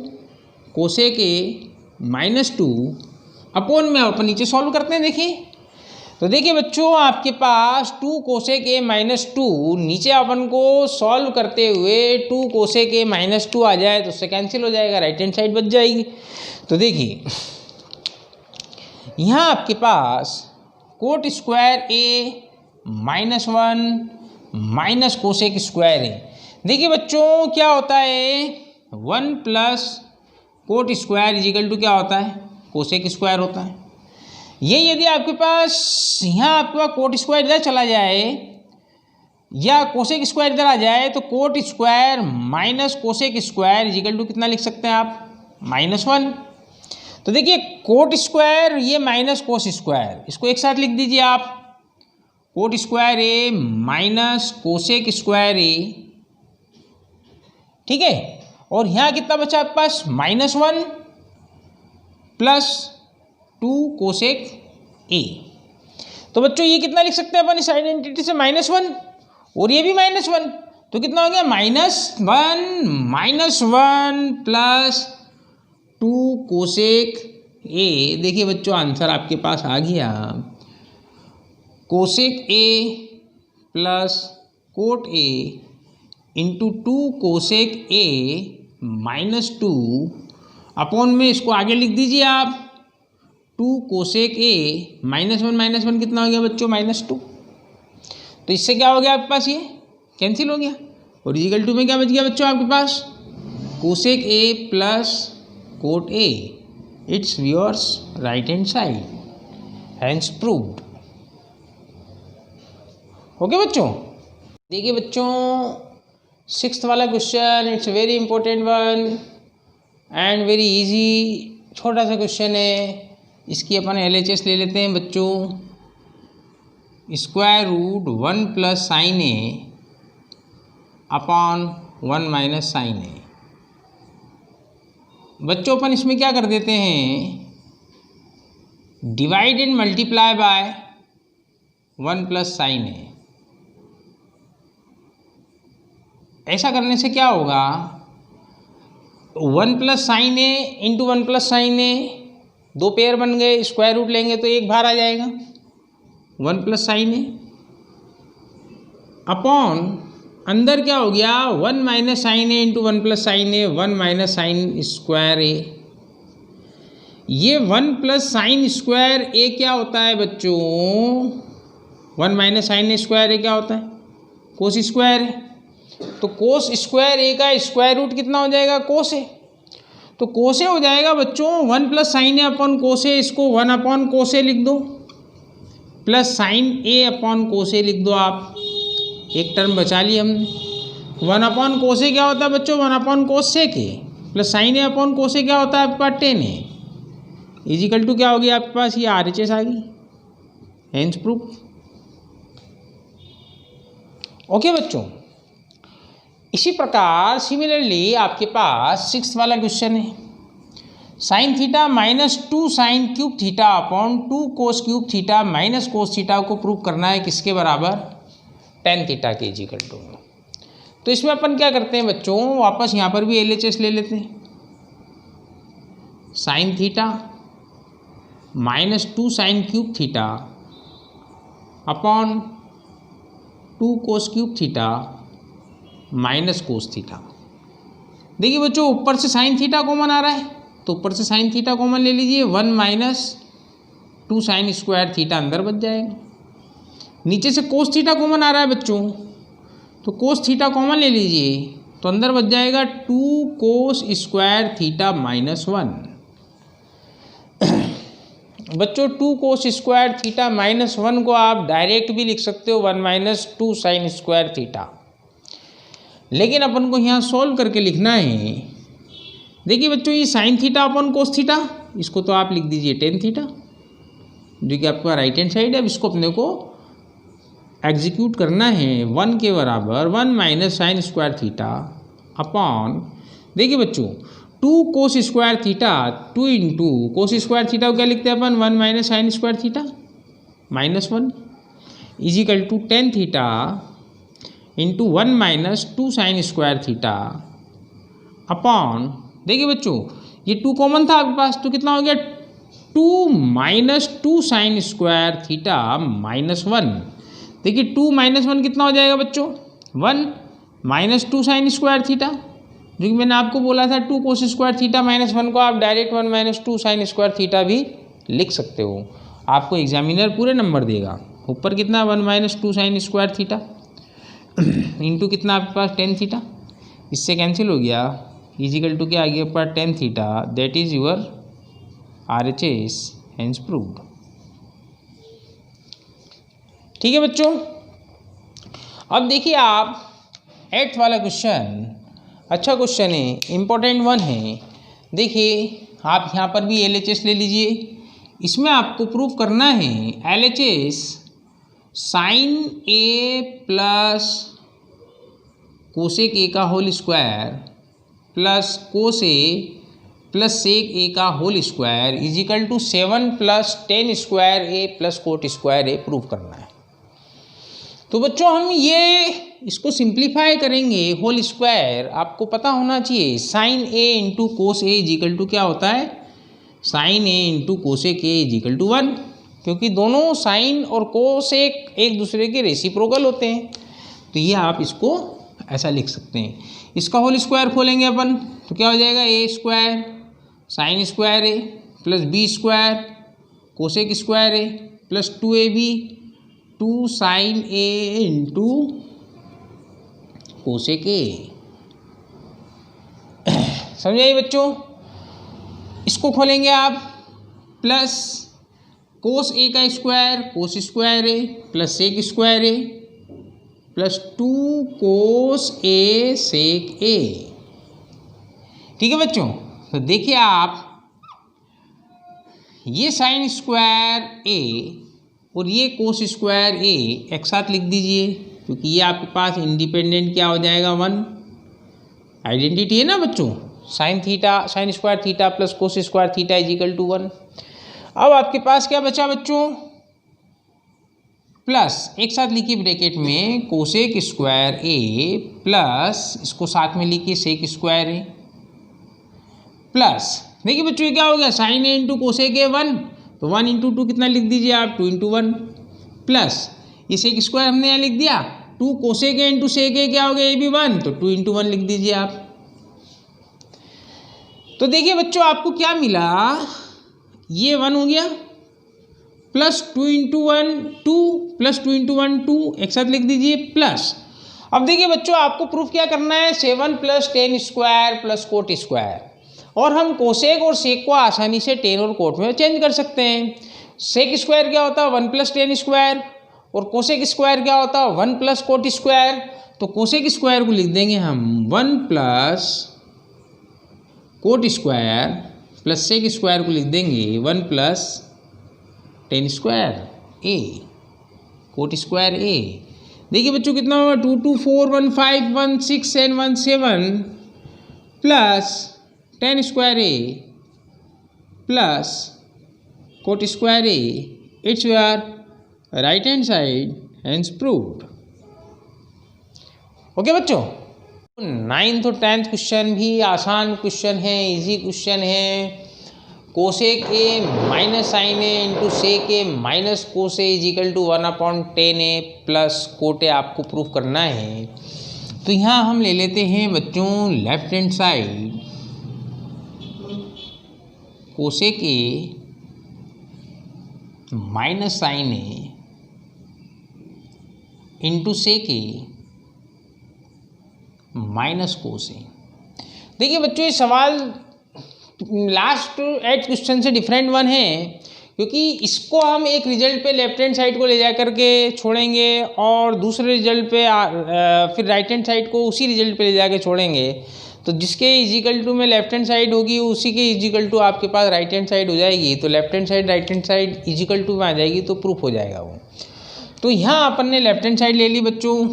cosec a -2 upon में अपन नीचे सॉल्व करते हैं। देखिए तो देखिए बच्चों आपके पास 2 कोसेक ए -2, नीचे अपन को सॉल्व करते हुए 2 कोसेक ए -2 आ जाए तो उससे कैंसिल हो जाएगा, राइट हैंड साइड बच जाएगी। तो देखिए यहाँ आपके पास cot square A -1 minus cosec square ए, देखिए बच्चों क्या होता है 1 plus cot square is equal to क्या होता है, कोसेक स्क्वायर होता है। ये यदि आपके पास यहाँ आपके पास कोट स्क्वायर इधर चला जाए या कोसेक स्क्वायर इधर आ जाए तो cot square minus cosec square is equal to कितना लिख सकते हैं आप, -1। तो देखिए कोट स्क्वायर ये माइनस कोस स्क्वायर, इसको एक साथ लिख दीजिए आप, cot square A minus cosec square A. ठीक है, और यहाँ कितना बचा आपके पास -1 प्लस 2 कोसेक ए। तो बच्चों ये कितना लिख सकते हैं अपन इस आइडेंटिटी से, -1 और ये भी -1, तो कितना हो गया -1 प्लस 2 कोसेक ए। देखिए बच्चों आंसर आपके पास आ गया, cosec a plus cot A into 2 cosec a -2 upon में इसको आगे लिख दीजिए आप 2 कोसेक ए -1 कितना हो गया बच्चों -2। तो इससे क्या हो गया आपके पास, ये कैंसिल हो गया, और इजिकल टू में क्या बच गया बच्चों आपके पास, cosec a plus cot a, it's yours right hand side. Hence proved. Okay बच्चों, देखिए बच्चों 6th वाला question, it's very important one and very easy. छोटा सा क्वेश्चन है, इसकी अपन LHS ले लेते हैं बच्चों। Square root 1 plus sine A upon 1 minus sine a. बच्चों अपन इसमें क्या कर देते हैं, divide and multiply by 1 plus sine a. ऐसा करने से क्या होगा, 1 प्लस साइन ए इंटू 1 प्लस साइन ए, 2 पेयर बन गए, स्क्वायर रूट लेंगे तो एक बाहर आ जाएगा 1 प्लस साइन ए अपॉन अंदर क्या हो गया 1 माइनस साइन ए इंटू 1 प्लस साइन ए, 1 माइनस साइन स्क्वायर ए। ये 1 प्लस साइन स्क्वायर ए क्या होता है बच्चों, 1 माइनस साइन स्क्वायर ए क्या होता है, कोस स्क्वायर है। तो कोस स्क्वायर ए का स्क्वायर रूट कितना हो जाएगा, कोस ए। तो कोस ए हो जाएगा बच्चों 1 प्लस साइन ए अपॉन कोस ए, इसको 1 अपॉन कोस ए लिख दो, प्लस साइन ए अपॉन कोस ए लिख दो आप, एक टर्म बचा ली हमने। 1 अपॉन कोस ए क्या होता है बच्चों, 1 अपॉन कोस सेक ए, प्लस साइन ए अपॉन कोस ए क्या होता है आपके पास, टेन ए, इजिकल टू क्या हो गया आपके पास, ये RHS आ गई, हेंस प्रूफ। ओके बच्चों, इसी प्रकार सिमिलरली आपके पास 6th वाला क्वेश्चन है, sine theta minus 2 sine cube theta upon 2 cos cube theta minus cos theta को प्रूव करना है किसके बराबर, टेन थीटा के इजिकल टू। तो इसमें अपन क्या करते हैं बच्चों, वापस यहाँ पर भी LHS ले लेते हैं। Sign theta minus 2 sine cube theta upon 2 cos cube theta minus cos theta. देखिए बच्चों ऊपर से साइन थीटा कॉमन आ रहा है, तो ऊपर से साइन थीटा कॉमन ले लीजिए, 1 माइनस 2 साइन स्क्वायर थीटा अंदर बच जाएगा। नीचे से कोस थीटा कॉमन आ रहा है बच्चों, तो कोस थीटा कॉमन ले लीजिए, तो अंदर बच जाएगा 2 कोस स्क्वायर थीटा माइनस 1। बच्चों 2 कोस स्क्वायर थीटा माइनस 1 को आप डायरेक्ट भी लिख सकते हो 1 माइनस 2 साइन स्क्वायर थीटा, लेकिन अपन को यहाँ सॉल्व करके लिखना है। देखिए बच्चों ये sine theta upon cos theta, इसको तो आप लिख दीजिए टेन थीटा, जो कि आपका राइट हैंड साइड है। अब इसको अपने को एग्जीक्यूट करना है 1 के बराबर 1 minus sine square theta upon, देखिए बच्चों 2 cos square theta, 2 into cos square theta को क्या लिखते हैं अपन, 1 minus sine square theta minus 1 equal to tan theta into 1 minus 2 sine square theta upon, देखिए बच्चों ये 2 कॉमन था आपके पास, तो कितना हो गया 2 minus 2 sine square theta minus 1। देखिए 2 माइनस 1 कितना हो जाएगा बच्चों, 1 माइनस 2 साइन स्क्वायर थीटा, जो कि मैंने आपको बोला था 2 कोस स्क्वायर थीटा माइनस 1 को आप direct 1 minus 2 sine square theta भी लिख सकते हो। आपको एग्जामिनर पूरे नंबर देगा। ऊपर कितना 1 minus 2 sine square theta into कितना आपके पास टेन थीटा, इससे कैंसिल हो गया, इजिकल टू क्या आ गया पर tan theta, that is your RHS hence proved. ठीक है बच्चों, अब देखिए आप 8th वाला क्वेश्चन, अच्छा क्वेश्चन है, इम्पोर्टेंट वन है। देखिए आप यहाँ पर भी LHS ले लीजिए, इसमें आपको प्रूव करना है LHS sine A plus cosec A का whole square plus cos A plus sec A का whole square is equal to 7 plus 10 square A plus cot square A prove करना है। तो बच्चों हम ये इसको सिंप्लीफाई करेंगे, होल स्क्वायर आपको पता होना चाहिए, sine A into cos A is equal to क्या होता है, sine A into cosec A is equal to 1, क्योंकि दोनों साइन और कोसेक एक दूसरे के रेसिप्रोकल होते हैं। तो ये आप इसको ऐसा लिख सकते हैं। इसका होल स्क्वायर खोलेंगे अपन तो क्या हो जाएगा, a square sine square A plus B square cosec square A plus 2ab 2 sine A into cosec a. समझाइए बच्चों, इसको खोलेंगे आप प्लस कोस ए का square cos square A plus sec square A plus 2 cos a sec a. ठीक है बच्चों, तो देखिए आप ये साइन स्क्वायर ए और ये कोस स्क्वायर ए एक साथ लिख दीजिए, क्योंकि ये आपके पास इंडिपेंडेंट क्या हो जाएगा 1, आइडेंटिटी है ना बच्चों, sine square theta plus cos square theta is equal to 1। अब आपके पास क्या बचा बच्चों, प्लस एक साथ लिखिए ब्रैकेट में कोसेक स्क्वायर ए प्लस इसको साथ में लिखिए सेक स्क्वायर ए प्लस, देखिए बच्चों ये क्या हो गया, sine A into cosec A 1, तो 1 इंटू 2 कितना लिख दीजिए आप, 2 इंटू 1 प्लस ये सेक स्क्वायर हमने यहाँ लिख दिया 2 कोसेक ए इंटू सेक ए क्या हो गया, ये भी 1, तो 2 इंटू 1 लिख दीजिए आप। तो देखिए बच्चों आपको क्या मिला, ये 1 हो गया प्लस 2 इंटू 1 2 प्लस 2 इंटू 1 2 एक साथ लिख दीजिए प्लस। अब देखिए बच्चों आपको प्रूफ क्या करना है, 7 plus ten square plus cot square, और हम कोसेक और सेक को आसानी से टेन और कोट में चेंज कर सकते हैं। सेक स्क्वायर क्या होता है 1 प्लस टेन स्क्वायर, और कोसेक स्क्वायर क्या होता है 1 प्लस कोट स्क्वायर। तो कोसेक स्क्वायर को लिख देंगे हम 1 plus cot square plus sec square को लिख देंगे 1 plus ten square A cot square ए। देखिए बच्चों कितना होगा 2 2 4 1 5 1 6 and 1 7 plus ten square A plus cot square A, it's your right hand side hence proved. Okay बच्चों, 9th और 10th क्वेश्चन भी आसान क्वेश्चन है, इजी क्वेश्चन है। Cosec A minus sine A into sec A minus cos A is equal to 1/10 A plus cot ए आपको proof करना है। तो यहाँ हम ले लेते हैं बच्चों लेफ्ट हैंड साइड कोसेक ए माइनस साइन ए इंटू सेक ए माइनस कोस ए। देखिए बच्चों ये सवाल लास्ट 8 क्वेश्चन से डिफरेंट वन है, क्योंकि इसको हम एक रिजल्ट पे लेफ्ट हैंड साइड को ले जा करके छोड़ेंगे और दूसरे रिजल्ट पे फिर राइट हैंड साइड को उसी रिजल्ट पे ले जाके छोड़ेंगे। तो जिसके इजिकल टू में लेफ्ट हैंड साइड होगी उसी के इजिकल टू आपके पास राइट हैंड साइड हो जाएगी। तो left hand side right hand side is equal to में आ जाएगी तो प्रूफ हो जाएगा वो। तो यहाँ अपन ने लेफ्ट हैंड साइड ले ली बच्चों,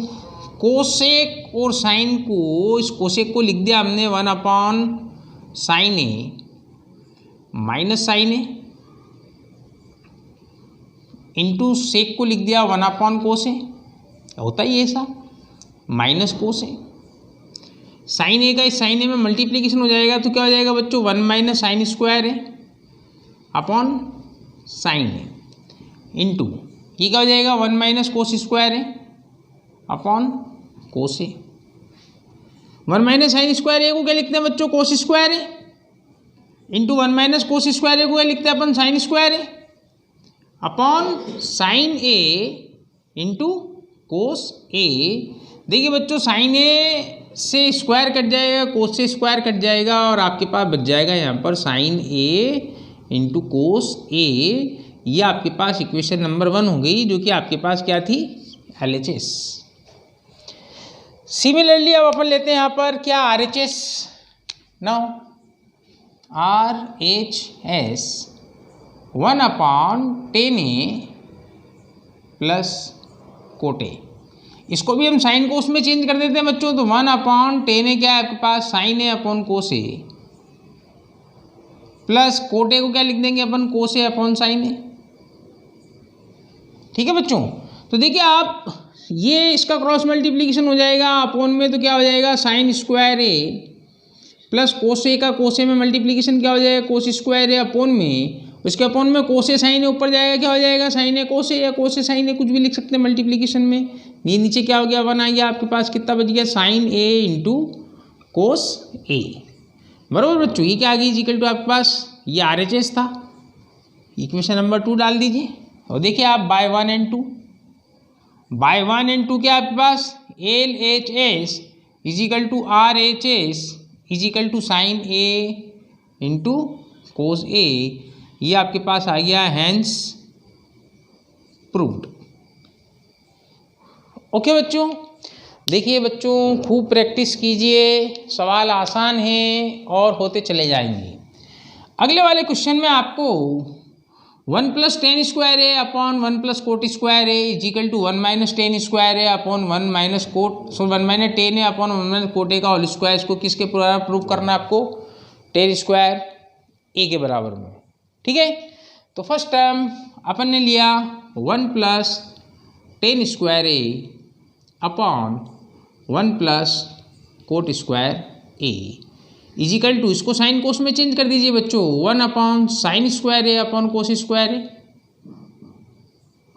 कोसेक और साइन को, इस कोसेक को लिख दिया हमने 1/sin ए माइनस साइन ए इंटू सेक को लिख दिया 1/cos ए, होता ही ऐसा माइनस कोस ए। साइन ए का इस साइन ए में मल्टीप्लीकेशन हो जाएगा तो क्या हो जाएगा बच्चों 1 माइनस साइन स्क्वायर ए अपॉन साइन ए इंटू ये क्या हो जाएगा 1 minus cos square A upon cos A. 1 minus sine square A को क्या लिखते हैं बच्चों cos square A into 1 minus cos square A को क्या लिखते हैं अपन साइन स्क्वायर ए अपॉन साइन ए इंटू कोस ए। देखिए बच्चों साइन ए से स्क्वायर कट जाएगा, कोस से स्क्वायर कट जाएगा और आपके पास बच जाएगा यहाँ पर sign A into cos a. ये आपके पास इक्वेशन नंबर 1 हो गई, जो कि आपके पास क्या थी LHS। सिमिलरली अब अपन लेते हैं यहाँ पर क्या RHS। Now RHS 1/10 A plus cot ए। इसको भी हम साइन कोस में चेंज कर देते हैं बच्चों। तो 1/10 ए क्या है आपके पास sine A upon cos A plus cot a को क्या लिख देंगे अपन कोस ए अपॉन साइन ए। ठीक है बच्चों, तो देखिए आप ये इसका क्रॉस मल्टीप्लीकेशन हो जाएगा अपॉन में, तो क्या हो जाएगा sine square A plus cos a का कोस ए में मल्टीप्लीकेशन क्या हो जाएगा कोस स्क्वायर ए अपॉन में, उसके अपॉन में कोस ए साइन ए ऊपर जाएगा क्या हो जाएगा साइन ए कोस ए या कोस ए साइन ए कुछ भी लिख सकते हैं मल्टीप्लीकेशन में। ये नीचे क्या हो गया 1 आ गया आपके पास, कितना बच गया sine A into cos A. बराबर बच्चों, ये क्या आ गई इक्वल टू आपके पास ये RHS था। इक्वेशन नंबर 2 डाल दीजिए और देखिए आप बाय 1 एंड 2 क्या आपके पास LHS is equal to RHS is equal to sine A into cos a. ये आपके पास आ गया हैंस प्रूव्ड। ओके बच्चों, देखिए बच्चों खूब प्रैक्टिस कीजिए, सवाल आसान हैं और होते चले जाएंगे। अगले वाले क्वेश्चन में आपको 1 + tan square A upon 1 + cot square A is equal to 1 - tan square A upon 1 - cot 1 - tan A upon 1 - cot A का होल स्क्वायर, इसको किसके बराबर प्रूव करना है आपको? tan स्क्वायर ए के बराबर में। ठीक है, तो फर्स्ट टर्म अपन ने लिया 1 + tan square A upon 1 + cot square A is equal to, इसको साइन कोस में चेंज कर दीजिए बच्चों, 1 अपॉन साइन स्क्वायर ए अपॉन कोस स्क्वायर ए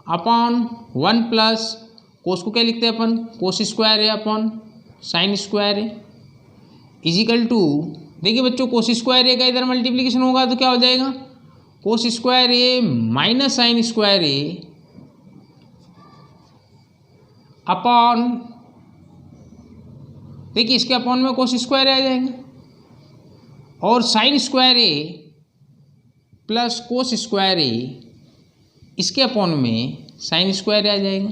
अपॉन 1 + कोस को क्या लिखते हैं अपन? Cos square A upon sine square A is equal to, देखिए बच्चों कोस स्क्वायर ए का इधर मल्टीप्लीकेशन होगा तो क्या हो जाएगा? कोस square A minus sine square A upon, देखिए इसके अपॉन में कोस स्क्वायर आ जाएगा और साइन स्क्वायर ए प्लस कोस स्क्वायर ए इसके अपॉन में साइन स्क्वायर आ जाएगा।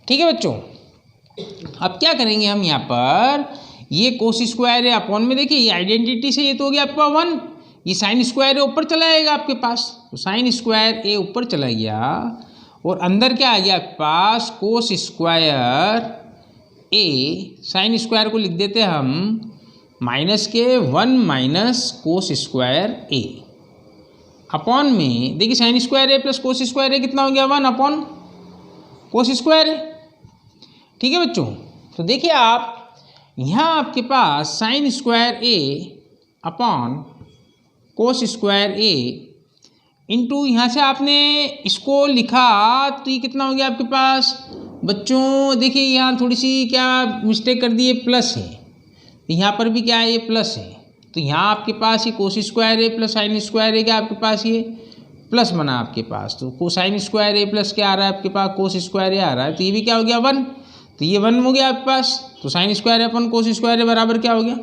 ठीक है बच्चों, अब क्या करेंगे हम यहाँ पर, ये कोस स्क्वायर ए अपॉन में, देखिए ये आइडेंटिटी से ये तो हो गया आपका 1, ये साइन स्क्वायर ए ऊपर चला जाएगा आपके पास, तो साइन स्क्वायर ए ऊपर चला गया और अंदर क्या आ गया आपके पास? कोस स्क्वायर ए, साइन स्क्वायर को लिख देते हैं हम माइनस के 1 - कोस स्क्वायर ए अपॉन में, देखिए साइन स्क्वायर ए प्लस कोस स्क्वायर ए कितना हो गया? 1 अपॉन कोस स्क्वायर ए। ठीक है बच्चों, तो देखिए आप यहाँ आपके पास साइन स्क्वायर ए अपॉन कोस स्क्वायर ए इंटू, यहाँ से आपने इसको लिखा तो ये कितना हो गया आपके पास बच्चों? देखिए यहाँ थोड़ी सी क्या मिस्टेक कर दी है, प्लस है, यहाँ पर भी क्या है? ये प्लस है, तो यहाँ आपके पास ये cos square A plus sine square A क्या आपके पास ये प्लस बना आपके पास, तो कोसाइन स्क्वायर ए प्लस क्या आ रहा है आपके पास? कोस स्क्वायर ए आ रहा है, तो ये भी क्या हो गया? 1, तो ये 1 हो गया आपके पास, तो साइन स्क्वायर अपन कोस स्क्वायर ए बराबर क्या हो गया?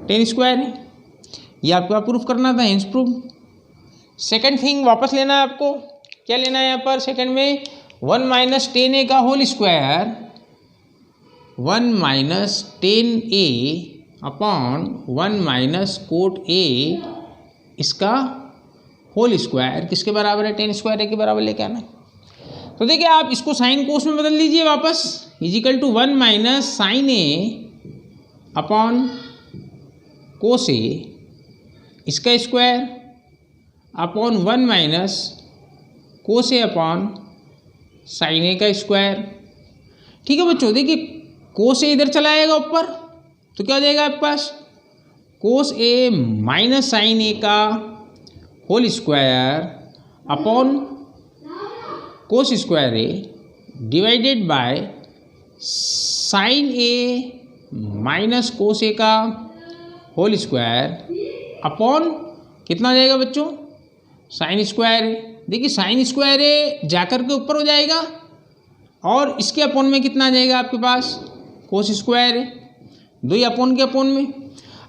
tan स्क्वायर है। ये आपको आप प्रूफ करना था, हेंस प्रूफ। सेकंड थिंग वापस लेना है आपको, क्या लेना है यहाँ पर सेकंड में? 1 - tan ए का whole square, 1 - tan A upon 1 - cot A इसका होल स्क्वायर किसके बराबर है? tan स्क्वायर ए के बराबर लेके आना। तो देखिए आप इसको साइन कोस में बदल दीजिए वापस, is equal to 1 - sine A upon cos a इसका स्क्वायर अपॉन 1 - कोस ए अपॉन साइन ए का स्क्वायर। ठीक है बच्चों, देखिए कोस ए इधर चला आएगा ऊपर, तो क्या हो जाएगा आपके पास? कोस ए माइनस साइन ए का whole square upon cos square A divided by sine a minus cos a का होल स्क्वायर अपॉन कितना हो जाएगा बच्चों? साइन स्क्वायर ए। देखिए साइन स्क्वायर ए जाकर के ऊपर हो जाएगा और इसके अपॉन में कितना आ जाएगा आपके पास? कोस स्क्वायर ए, 2 अपॉन के अपॉन में।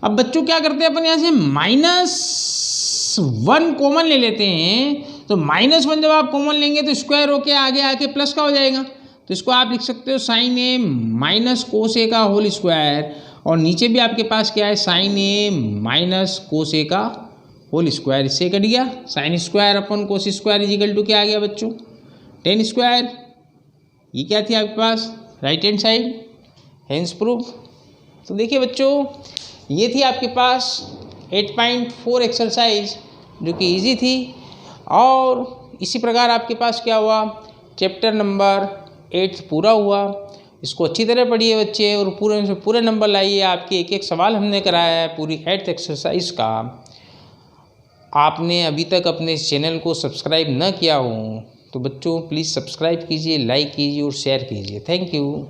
अब बच्चों क्या करते हैं अपन यहाँ से -1 कॉमन ले लेते हैं, तो -1 जब आप कॉमन लेंगे तो स्क्वायर होके आगे आके प्लस का हो जाएगा, तो इसको आप लिख सकते हो sign a minus cos a का होल स्क्वायर, और नीचे भी आपके पास क्या है? Sine a minus cos a का होल स्क्वायर, इससे कट गया साइन स्क्वायर अपन cos square is equal to क्या आ गया बच्चों? tan square. ये क्या थी आपके पास? Right hand side, hence proof. तो देखिए बच्चों ये थी आपके पास 8.4 एक्सरसाइज जो कि इजी थी, और इसी प्रकार आपके पास क्या हुआ? चैप्टर नंबर 8 पूरा हुआ। इसको अच्छी तरह पढ़िए बच्चे और पूरे नंबर लाइए। आपके एक एक सवाल हमने कराया है पूरी 8th एक्सरसाइज का। आपने अभी तक अपने इस चैनल को सब्सक्राइब न किया हो तो बच्चों प्लीज़ सब्सक्राइब कीजिए, लाइक कीजिए और शेयर कीजिए। Thank you.